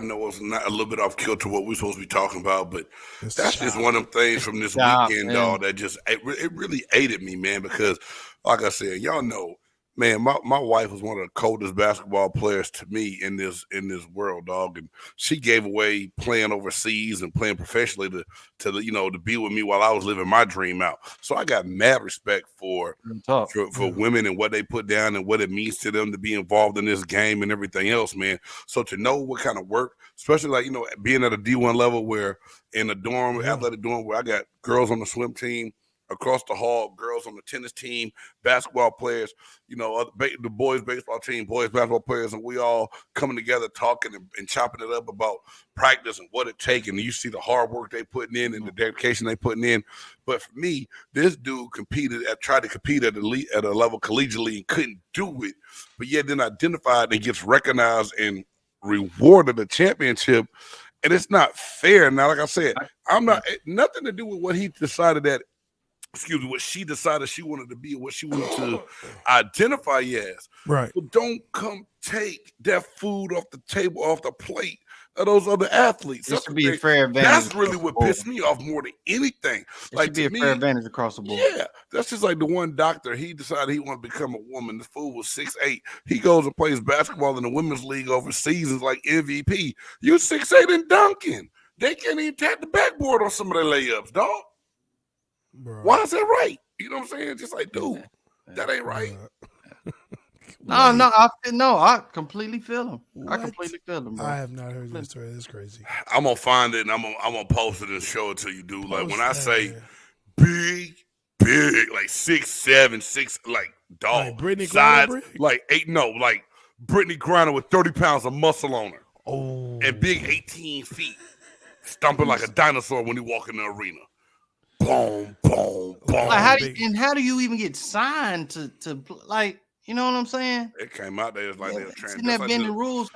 know it's not a little bit off kilter what we're supposed to be talking about, but that's just one of them things from this weekend, dog. That just it really aided me, man. Because, like I said, y'all know, man, my wife was one of the coldest basketball players to me in this world, dog, and she gave away playing overseas and playing professionally to be with me while I was living my dream out. So I got mad respect for women and what they put down and what it means to them to be involved in this game and everything else, man. So to know what kind of work, especially like being at a D1 level where in a dorm, athletic dorm, where I got girls on the swim team. Across the hall, girls on the tennis team, basketball players, the boys baseball team, boys basketball players, and we all coming together talking and chopping it up about practice and what it takes. And you see the hard work they putting in and the dedication they putting in. But for me, this dude tried to compete at a level collegiately and couldn't do it. But yet then identified and gets recognized and rewarded a championship. And it's not fair. Now, like I said, I'm not nothing to do with what he decided that. What she decided she wanted to be, what she wanted to identify as. Right. But don't come take that food off the table, off the plate of those other athletes. It should be a fair advantage. That's really what pissed me off more than anything. It should be a fair advantage across the board. Yeah, that's just like the one doctor. He decided he wanted to become a woman. The fool was 6'8". He goes and plays basketball in the women's league overseas and like MVP. You 6'8" and dunking. They can't even tap the backboard on some of their layups, dog. Bro. Why is that right? You know what I'm saying? Just like, dude, that ain't right. I completely feel him. What? I completely feel him, bro. I have not heard this story. That's crazy. I'm gonna find it and I'm gonna post it and show it to you, dude. Like when I say big, like 6'7", 6 like dog like Brittany size, Griner? like 8, no, like Brittany Griner with 30 pounds of muscle on her. Oh, and big 18 feet, stomping like a dinosaur when he walk in the arena. Boom, boom, boom. Like how do you even get signed to like, you know what I'm saying? It came out there, it's like they're transgender. Been the rules.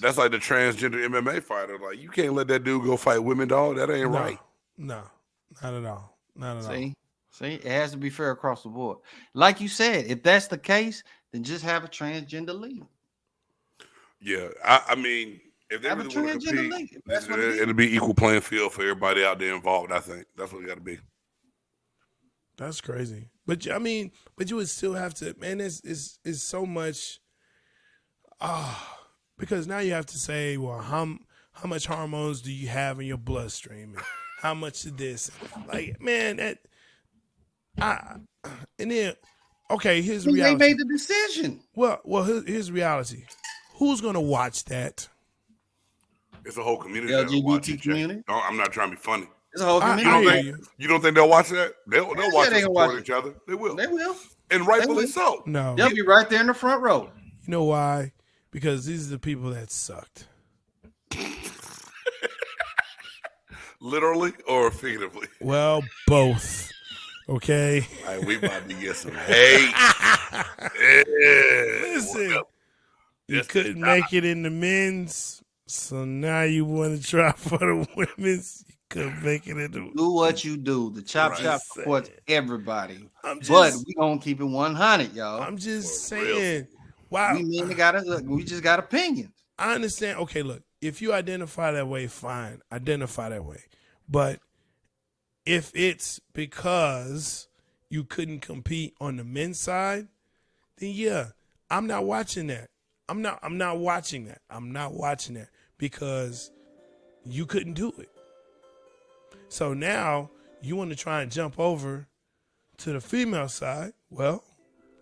That's like the transgender MMA fighter. Like you can't let that dude go fight women, dog. That ain't right. No, not at all. Not at all. See, it has to be fair across the board. Like you said, if that's the case, then just have a transgender league. Yeah, I mean, if they really want to compete, it'll be equal playing field for everybody out there involved. I think that's what it got to be. That's crazy, but I mean, you would still have to. Man, it's so much. Because now you have to say, well, how much hormones do you have in your bloodstream, and how much of this? Like, man, and then okay, here's reality. They made the decision. Well, here's reality. Who's gonna watch that? It's a whole community. LGBT community. No, I'm not trying to be funny. It's a whole community. You don't think they'll watch that? They'll watch and support each other. They will. They will. And rightfully so. No. They'll be right there in the front row. You know why? Because these are the people that sucked. Literally or figuratively? Well, both. Okay. All right, we about to get some hate. Listen. You couldn't make it in the men's, so now you want to try for the women's. You couldn't make it in the. Do what you do. The chop Right. shop Just supports saying. everybody. I'm But just, we gonna keep it 100, y'all. I'm just For real. saying. Wow, We just got opinions. I understand. Okay, look, if you identify that way, fine. Identify that way. But if it's because you couldn't compete on the men's side, then yeah, I'm not watching that. I'm not watching that. I'm not watching that because you couldn't do it. So now you want to try and jump over to the female side. Well,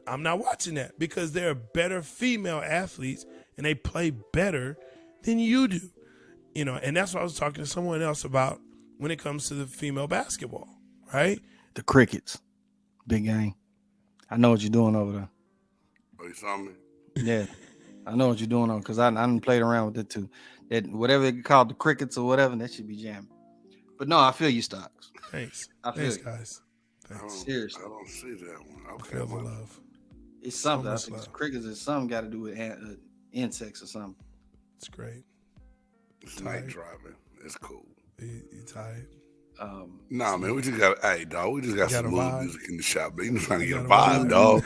I'm not watching that because there are better female athletes and they play better than you do. And that's what I was talking to someone else about when it comes to the female basketball, right? The crickets, big game. I know what you're doing over there. Oh, you saw me? Yeah, I know what you're doing on because I done played around with it too. That whatever they call the crickets or whatever, that should be jamming. But no, I feel you, Stocks. Thanks. I feel Thanks, you. guys. Thanks. Seriously. I don't see that one. I Okay, feel the well, love. It's So something. I much think love. crickets is something got to do with insects or something. It's great. it's night Tight. driving. It's cool. You tired? Nah, man, we just got, hey, dog, we just got got some a mood vibe? music in the shop, man. You just trying to You get a got a vibe, vibe? dog.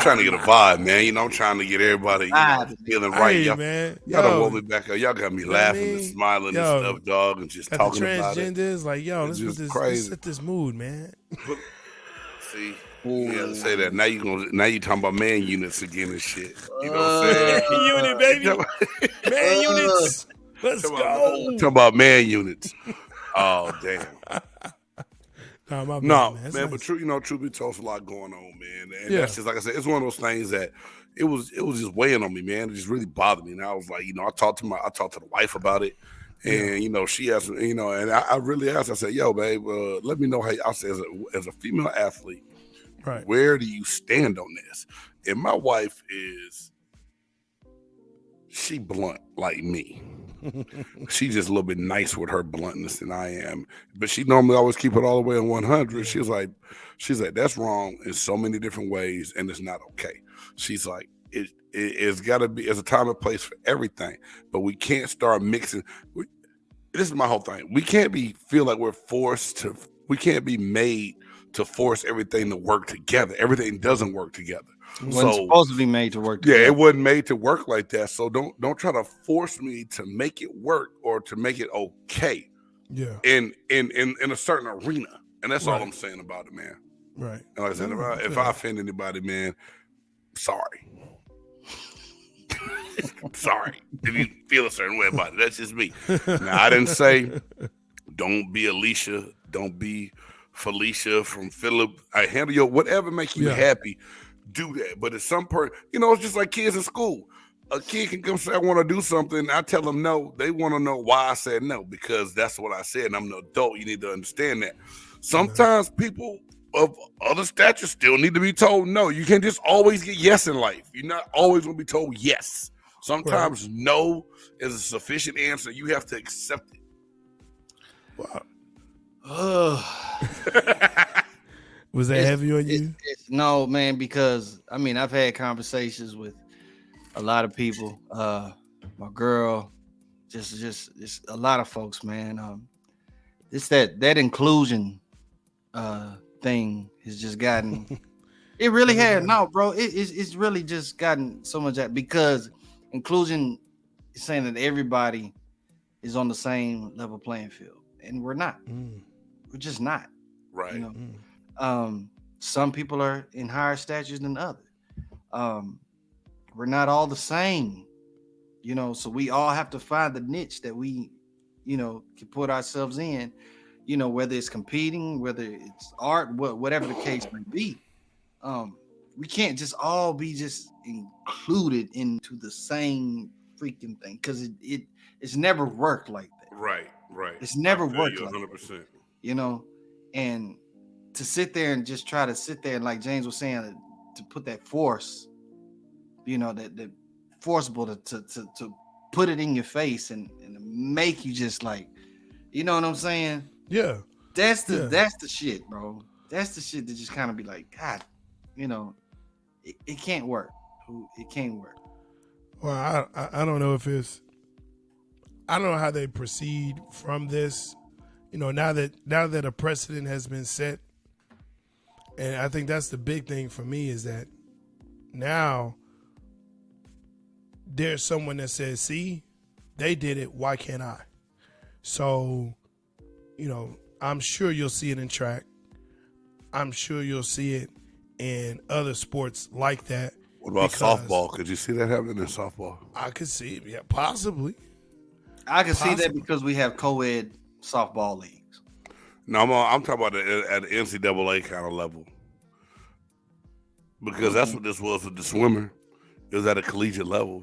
Trying to get a vibe, man. I'm trying to get everybody, Vibe. feeling right. Hey, Y'all, man. y'all done Yo, woke me back up. Y'all got me know what I laughing and mean? smiling and Yo, stuff, dog, and just got the talking about it. transgenders. Like, yo, It's let's just let's crazy. set this mood, man. But, see, you had to say that. Now you talking about man units again and shit. You know what I'm saying? Man unit, baby. Man units. Let's Talking go. about man units. Oh damn. Nah, my bad, No, man. It's man, but nice. truth be told, it's a lot going on, man. And Yeah. that's just like I said, it's one of those things that it was just weighing on me, man. It just really bothered me. And I was like, I talked to the wife about it. And she asked me, and I really asked. I said, "Yo, babe, let me know how." I said, as a female athlete, Right. where do you stand on this? And my wife she blunt like me. She's just a little bit nice with her bluntness than I am, but she normally always keep it all the way on 100. Yeah. She's like, that's wrong in so many different ways, and it's not okay. She's like, it's got to be. There's a time and place for everything, but we can't start mixing. This is my whole thing. We can't feel like we're forced to. We can't be made to force everything to work together. Everything doesn't work together. Wasn't supposed to be made to work. Yeah, together. it wasn't made to work like that. So don't try to force me to make it work or to make it okay. Yeah. In a certain arena, and that's all Right. I'm saying about it, man. Right. And like I said, if I offend anybody, man, sorry. Sorry if you feel a certain way about it. That's just me. Now I didn't say don't be Alicia, don't be Felicia from Philip. I handle your whatever make you Yeah. happy. Do that, but at some point, it's just like kids in school. A kid can come say, I want to do something. I tell them no. They want to know why I said no, because that's what I said. And I'm an adult. You need to understand that. Sometimes people of other stature still need to be told no. You can't just always get yes in life. You're not always going to be told yes. Sometimes no is a sufficient answer. You have to accept it. Wow. Was that heavy on you? No, man, because I've had conversations with a lot of people. My girl, just a lot of folks, man. It's that inclusion thing has just gotten. It really has. No, bro, it's really just gotten so much that because inclusion is saying that everybody is on the same level playing field, and we're not. We're just not. Right. Some people are in higher statures than others. We're not all the same, so we all have to find the niche that we, can put ourselves in, whether it's competing, whether it's art, whatever the case may be. We can't just all be just included into the same freaking thing because it's never worked like that. Right. It's never worked like 100%. that, and to sit there and just try to sit there and like James was saying to put that force, that forcible to put it in your face and make you just like, you know what I'm saying? Yeah. That's the shit, bro. That's the shit that just kind of be like, God, it can't work. It can't work. Well, I don't know if it's. I don't know how they proceed from this. Now that a precedent has been set, and I think that's the big thing for me is that now there's someone that says, "See, they did it. Why can't I?" So, I'm sure you'll see it in track. I'm sure you'll see it in other sports like that. What about softball? Could you see that happening in softball? I could see it, yeah, possibly. I can see that because we have co-ed softball leagues. No, I'm talking about at the NCAA kind of level. Because that's what this was with the swimmer. It was at a collegiate level.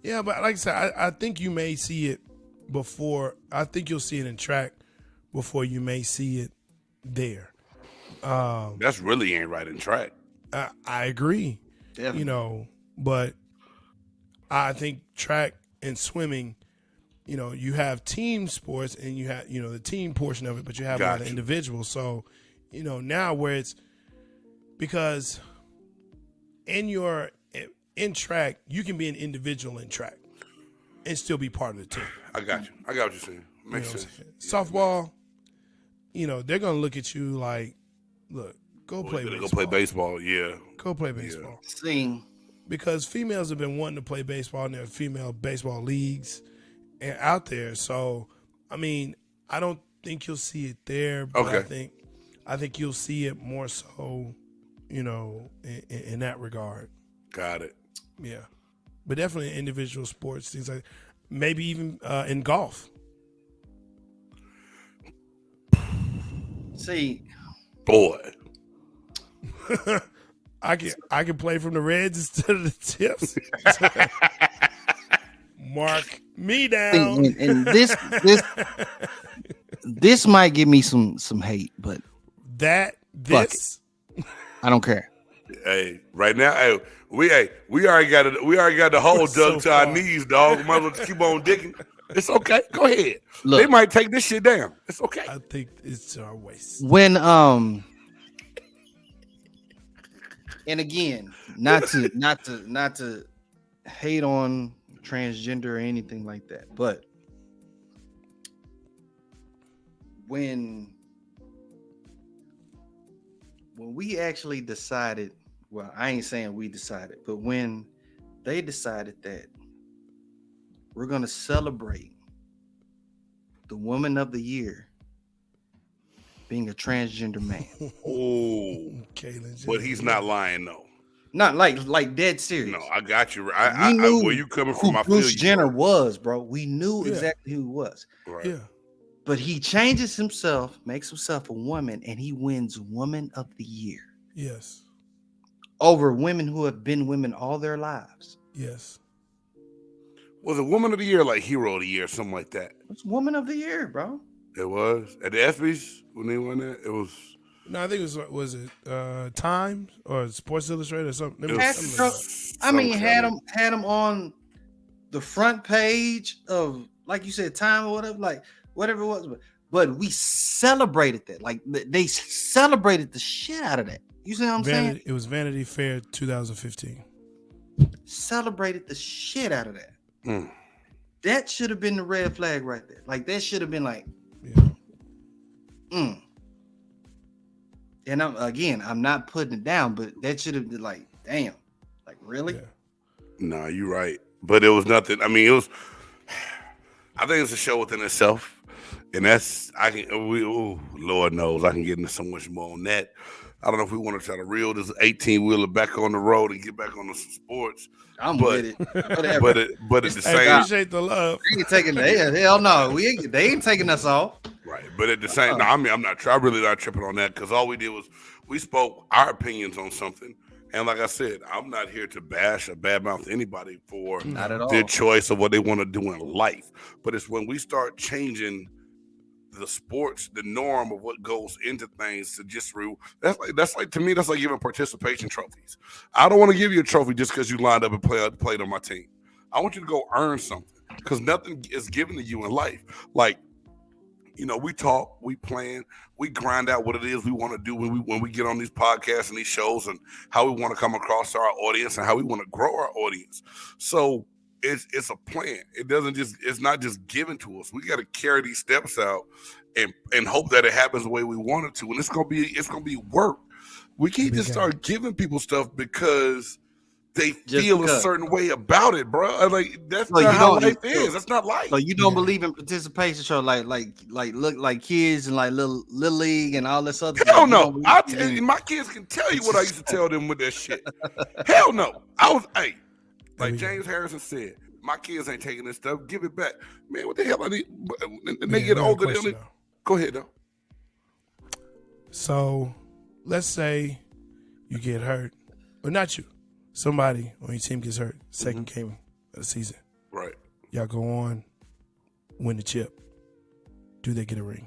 Yeah, but like I said, I think you may see it before. I think you'll see it in track before you may see it there. That's really ain't right in track. I agree. Definitely. But I think track and swimming, you have team sports and you have, the team portion of it, but you have other individuals. So, now where it's because in track, you can be an individual in track and still be part of the team. I got you. I got what you're saying. Makes sense. Softball, they're gonna look at you like, look, go play baseball. Go play baseball, yeah. Go play baseball. Sing. Because females have been wanting to play baseball in their female baseball leagues and out there. So, I mean, I don't think you'll see it there, but okay. I think you'll see it more so, in that regard. Got it. Yeah. But definitely in individual sports, things like maybe even in golf. See, boy, I can play from the reds instead of the tips. Mark me down. And this might give me some hate, but I don't care. Hey, right now, we already got the hole dug to our knees, dog. Might as well keep on digging. It's okay. Go ahead. Look, they might take this shit down. It's okay. I think it's our waste. When and again, not to hate on transgender or anything like that, but when we actually decided, well, I ain't saying we decided, but when they decided that we're going to celebrate the Woman of the Year being a transgender man. Oh, but he's not lying though. Not like dead serious. No, I got you. I knew where you coming from. Who Bruce Jenner was, bro. We knew exactly who he was. Right. Yeah. But he changes himself, makes himself a woman, and he wins Woman of the Year. Yes. Over women who have been women all their lives. Yes. Was it Woman of the Year, like Hero of the Year, something like that? It's Woman of the Year, bro. It was at the ESPYs when they won that. It was. No, I think it was Times or Sports Illustrated or something. Had him on the front page of, like you said, Time or whatever, like whatever it was. But we celebrated that. Like they celebrated the shit out of that. You see what I'm saying? It was Vanity Fair 2015. Celebrated the shit out of that. Mm. That should have been the red flag right there. Like that should have been like, And I'm not putting it down, but that should have been like, damn, like really? Yeah. No, you're right. But it was nothing. I mean, I think it's a show within itself, and Lord knows I can get into so much more on that. I don't know if we want to try to reel this 18-wheeler back on the road and get back on some sports. I'm with it. But at the same, I appreciate the love. They ain't taking hell no. They ain't taking us off. Right. But at the same, I mean, I'm really not tripping on that because all we did was we spoke our opinions on something. And like I said, I'm not here to bash or badmouth anybody for their choice of what they want to do in life. But it's when we start changing the sports, the norm of what goes into things to just that's like to me, that's like giving participation trophies. I don't want to give you a trophy just because you lined up and played on my team. I want you to go earn something because nothing is given to you in life. Like, we talk, we plan, we grind out what it is we want to do when we get on these podcasts and these shows and how we want to come across to our audience and how we want to grow our audience. So it's a plan. It's not just given to us. We got to carry these steps out and hope that it happens the way we want it to. And it's gonna be work. We can't just start giving people stuff because they feel a certain way about it, bro. Like that's not how life is. That's not life. So you don't believe in participation show like kids and like little league and all this other stuff? Hell no. I tell you, my kids can tell you what I used to tell them with that shit. Hell no. Like James Harrison said, my kids ain't taking this stuff. Give it back, man. What the hell? And they get older. Go ahead though. So, let's say you get hurt, or not you. Somebody on your team gets hurt. Second game of the season. Right. Y'all go on, win the chip. Do they get a ring?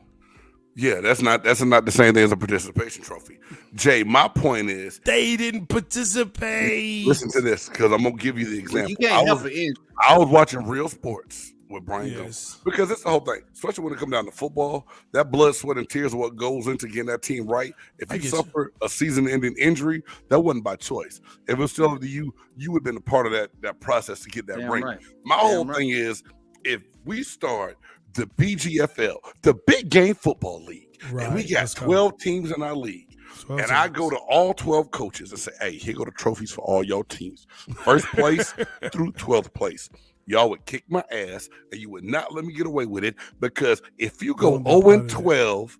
Yeah, that's not the same thing as a participation trophy. Jay, my point is they didn't participate. Listen to this, because I'm gonna give you the example. Well, you can't help it. I was watching Real Sports with Brian Jones, because it's the whole thing, especially when it comes down to football. That blood, sweat, and tears are what goes into getting that team right. If you suffer a season-ending injury, that wasn't by choice. If it was still up to you, you would have been a part of that process to get that ring. Right. My whole thing is, if we start the BGFL, the Big Game Football League, and we got 12 teams in our league, and I go to all 12 coaches and say, hey, here go the trophies for all your teams. First place through 12th place. Y'all would kick my ass, and you would not let me get away with it, because if you go 0-12,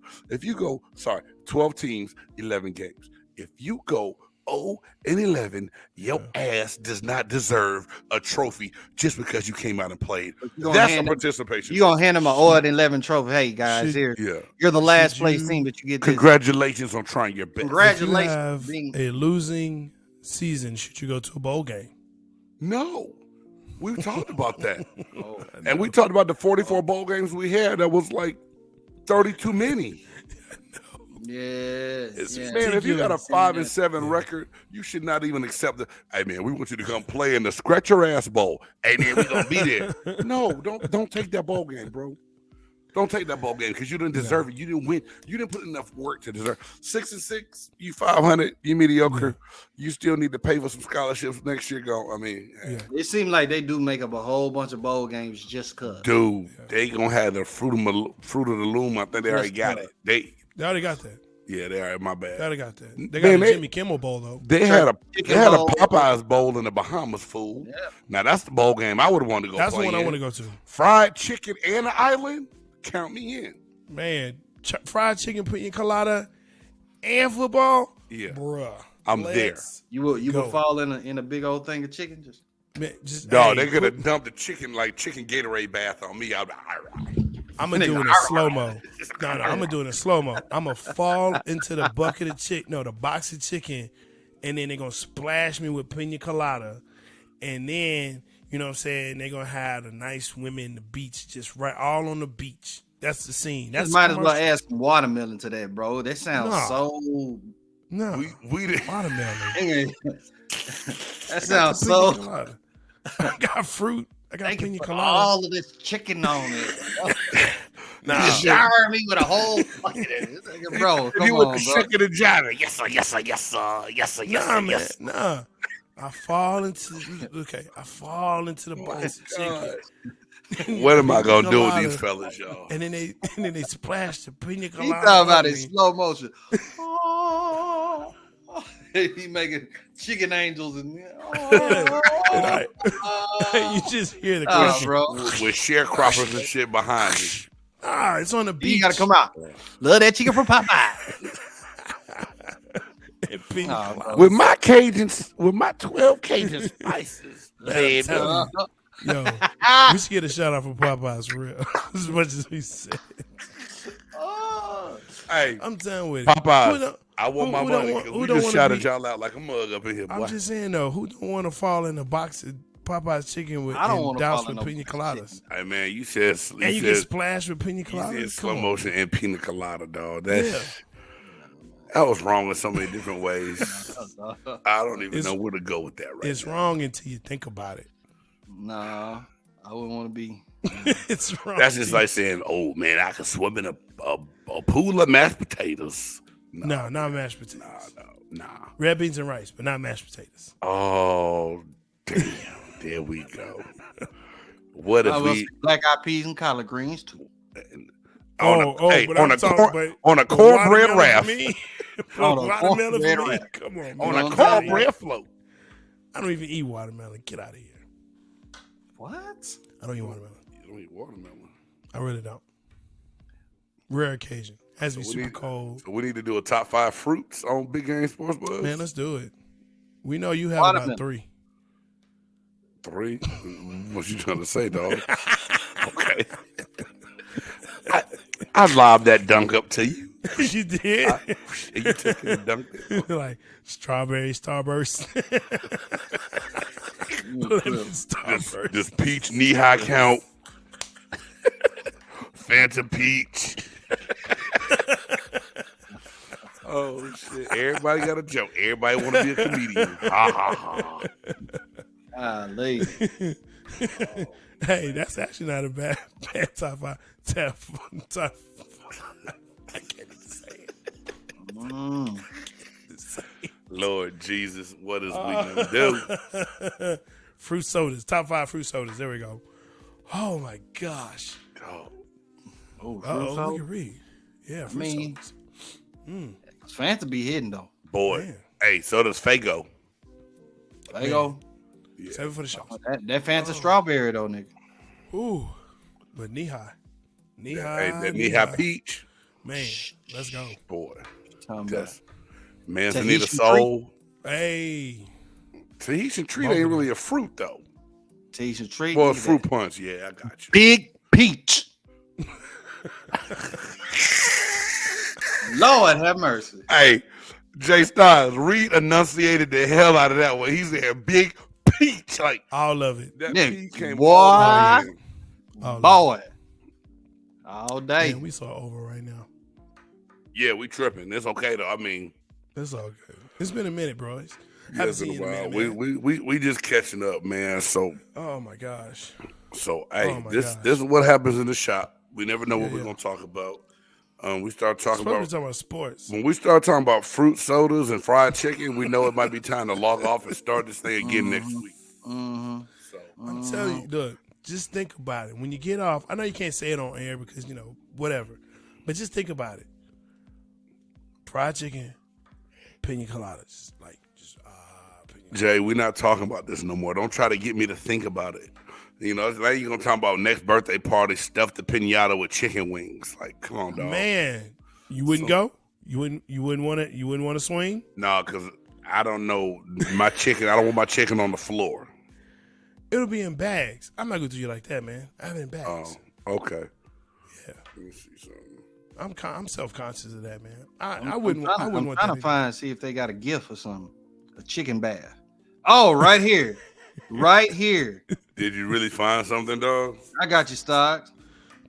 12 teams, 11 games. If you go 0-11, your ass does not deserve a trophy just because you came out and played. That's a participation. You're going to hand them an 0-11 trophy. Hey, guys, here. Yeah. You're the last place team that you get this. Congratulations on trying your best. Congratulations. If you have a losing season, should you go to a bowl game? No. We talked about that. And we talked about the 44 bowl games we had. That was like 30 too many. Yeah. Man, if you got a 5-7 record, you should not even accept the. Hey man, we want you to come play in the Scratch Your Ass Bowl. Hey man, we gonna be there. No, don't take that bowl game, bro. Don't take that bowl game, because you didn't deserve it. You didn't win. You didn't put enough work to deserve. 6-6, you 500, you mediocre. You still need to pay for some scholarships next year. It seems like they do make up a whole bunch of bowl games just cause. Dude, they gonna have the fruit of the loom. I think they already got it. They already got that. Yeah, they are. My bad. They already got that. They got the Jimmy Kimmel Bowl though. They had a Popeyes Bowl in the Bahamas, fool. Yeah. Now that's the bowl game I would want to go. That's the one I want to go to. Fried chicken and an island. Count me in. Man, fried chicken, pina colada, and football. Yeah, bruh, I'm there. You would fall in a big old thing of chicken. They could have dumped the chicken like chicken Gatorade bath on me. I'm gonna do it in slow mo. No, I'm gonna do it in slow mo. I'm gonna fall into the bucket of the box of chicken, and then they're gonna splash me with pina colada, and then. You know what I'm saying? They're going to have the nice women in the beach, just right all on the beach. That's the scene. That's might as well add some watermelon to that, bro. That sounds so... No. We did watermelon. That sounds so... I got fruit. I got pina colada. All of this chicken on it. You shower me with a whole bucket. Bro, come on, with the chicken and java. Yes, sir. Yes, sir. Yes, sir. Yes, sir. Yes, sir. Yes, nah. I fall into the box of chicken. What am I gonna do with these fellas, y'all? And then they splash the pina colada. He talking about it in slow motion. Oh, he making chicken angels and you just hear the question, bro, with sharecroppers and shit behind me. It's on the beach. You gotta come out. Love that chicken from Popeye. With my Cajuns, with my 12 Cajun spices, baby. Yo, we should get a shout out for Popeyes for real. As much as we said. Hey, I'm done with it. Popeyes. I want my money. We just shouted y'all out like a mug up in here, boy. I'm just saying though, who don't want to fall in a box of Popeyes chicken with doused with pina coladas? Hey man, you said and you get splashed with pina coladas. You said slow motion and pina colada, dog. That was wrong in so many different ways. I don't even know where to go with that It's wrong until you think about it. Nah, I wouldn't want to be. It's wrong. That's just like saying, oh, man, I could swim in a pool of mashed potatoes. No, not mashed potatoes. Nah. Red beans and rice, but not mashed potatoes. Oh, damn. There we go. What if I will we say black eyed peas and collard greens too. But I'm talking about on a cornbread watermelon raft for me. On a Watermelon for cornbread me. wrap. Come on, You man. on know a what I'm saying? cornbread float. I don't even eat watermelon. Get out of here. What? I don't eat watermelon. You don't eat watermelon. I really don't. Rare occasion. Has to be So we super need- cold. So we need to do a top 5 fruits on Big Game Sports Buzz. Man, let's do it. We know you have Watermelon. about 3. 3. What you trying to say, dog? Okay. I lobbed that dunk up to you. You did? And you took it and dunked it. Like strawberry starburst. Lemon starburst. This peach knee-high count. Fanta peach. Oh, shit. Everybody got a joke. Everybody want to be a comedian. Ha, ha, ha. Golly. Hey, that's actually not a bad top 5. Top 5. I can't even say it. Lord Jesus, what is we gonna do? Fruit sodas. Top 5 fruit sodas. There we go. Oh my gosh. Oh, Oh, Uh-oh, look at Reed. Yeah, fruit mean- sodas. Fanta be hidden though. boy. Man. Hey, so does Fago. There you go. Yeah. Save it for the show. That Fanta strawberry though, nigga. Ooh. But knee-high. Knee-high. Hey, that knee-high peach. Man, let's go. Boy. Talking Just, about manzanita Tahitian soul. Hey. Tahitian treat ain't really a fruit, though. Tahitian treat. Well, look it's at fruit that. punch. Yeah, I got you. Big peach. Lord have mercy. Hey, Jay Styles, Reed enunciated the hell out of that one. He said big peach. Like, All of it. that Nigga, peach came boy. all the way in. All of Boy. All it. day. Man, we saw over right now. Yeah, we tripping. It's okay, though. I mean, It's all good. It's been a minute, bro. yeah, Haven't it's been seen you a in a while. minute, man. We just catching up, man. So, Oh my gosh. hey, Oh my this gosh. is what happens in the shop. We never know what Yeah, we're yeah. gonna talk about. We start talking Supposed to be about talking about sports. when we start talking about fruit sodas and fried chicken. We know it might be time to log off and start this thing again next week. Mm-hmm. So, I'm telling you, look, just think about it. When you get off, I know you can't say it on air because, whatever. But just think about it. Fried chicken, pina coladas. Like, just, pina Jay, we're not talking about this no more. Don't try to get me to think about it. Now you're gonna talk about next birthday party, stuff the pinata with chicken wings. Like, come on, dog. Man, you wouldn't go? You wouldn't want to swing? No, because I don't know my chicken. I don't want my chicken on the floor. It'll be in bags. I'm not gonna do you like that, man. I have it in bags. Oh, okay. Yeah. Let me see something. I'm self-conscious of that, man. I I'm wouldn't trying want to that. find, see if they got a gift or something. A chicken bath. Oh, right here. Right here. Did you really find something, dog? I got you, Stogs.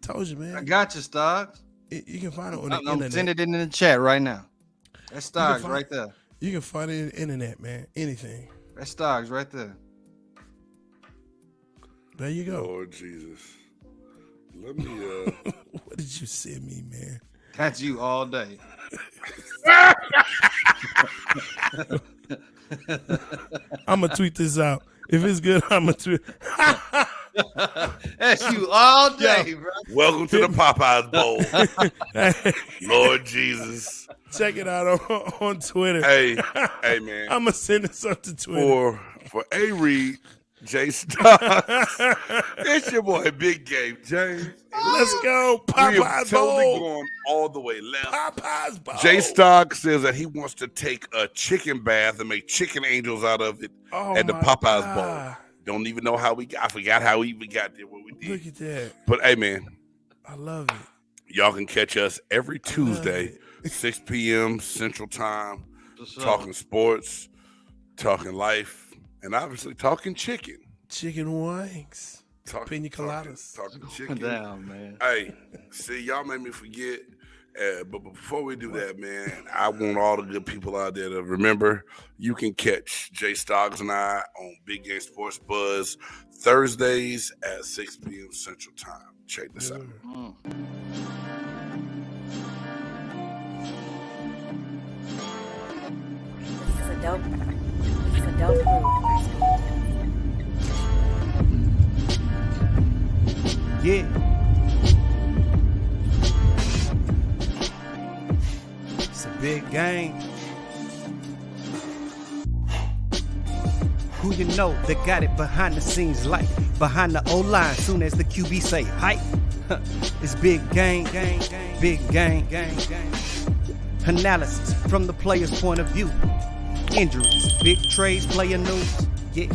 Told you, I man. got you, Stogs. You can find it on the I'm internet. sending it in the chat right now. That's Stogs find- right there. You can find it on the internet, man. Anything. That's Stogs right there. There you go. Lord Jesus. Let me What did you send me, man? That's you all day. I'm gonna tweet this out. If it's good, I'm gonna tweet. That's you all day, bro. welcome to the Popeyes Bowl. Lord Jesus. Check it out on Twitter. Hey, man. I'm gonna send this up to Twitter. For A Reed, Jay Stocks. It's your boy Big Game James. Let's go, We have Popeyes totally Bowl. gone all the way left. Popeyes Bowl. Jay Stocks says that he wants to take a chicken bath and make chicken angels out of it Oh at the my Popeyes God. Bowl. Don't even know how I forgot how we even got there, what we did. Look at that. But hey, man, I love it. y'all can catch us every Tuesday, 6 p.m. Central Time, talking sports, talking life, and obviously talking chicken. Chicken wings. Pina coladas. Talking chicken. Down, man. Hey, see, y'all made me forget. But before we do that, man, I want all the good people out there to remember you can catch Jay Stogs and I on Big Game Sports Buzz Thursdays at 6 p.m. Central Time. Check this out. This is a dope group. Yeah. It's a big game. Who you know that got it behind the scenes, like behind the O-line, soon as the QB say hype. It's big game, big game. Analysis from the player's point of view. Injuries, big trades, player news. Yeah.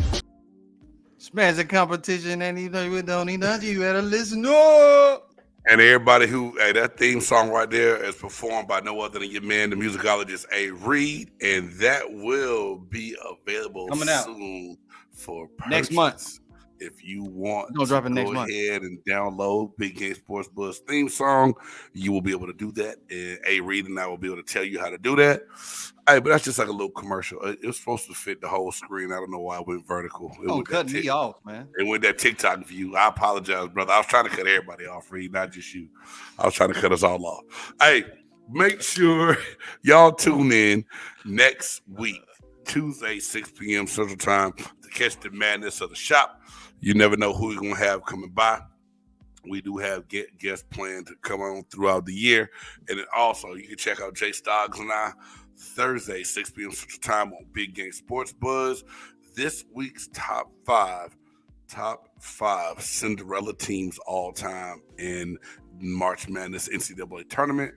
Smash the competition, and you don't need nothing. You better listen up. And everybody who, hey, that theme song right there is performed by no other than your man, the musicologist A. Reed, and that will be available Coming out soon for purchase. next month. If you want We're gonna drop it to next go month. ahead and download Big Game Sports Buzz theme song, you will be able to do that. And A. Reed and I will be able to tell you how to do that. Hey, but that's just like a little commercial. It was supposed to fit the whole screen. I don't know why it went vertical. Don't cut me off, man. It went that TikTok view. I apologize, brother. I was trying to cut everybody off, Reed, not just you. I was trying to cut us all off. Hey, make sure y'all tune in next week, Tuesday, 6 p.m. Central Time, to catch the madness of the shop. You never know who you're going to have coming by. We do have guests planned to come on throughout the year. And then also, you can check out Stogs and I Thursday, 6 p.m. Central Time on Big Game Sports Buzz. This week's top five Cinderella teams all time in March Madness NCAA tournament.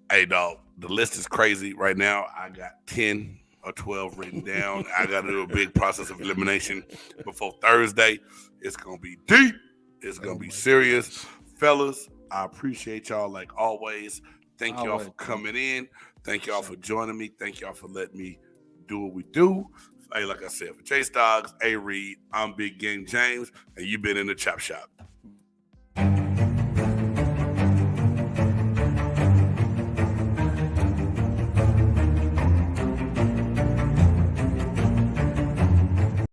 Hey, dog, the list is crazy right now. I got 10 or 12 written down. I got to do a big process of elimination before Thursday. It's going to be deep. It's going to be serious. Fellas, I appreciate y'all like always. Thank y'all for coming in. Thank y'all for joining me. Thank y'all for letting me do what we do. Hey, like I said, for Stogs, A. Reed, I'm Big Game James, and you've been in the Chop Shop.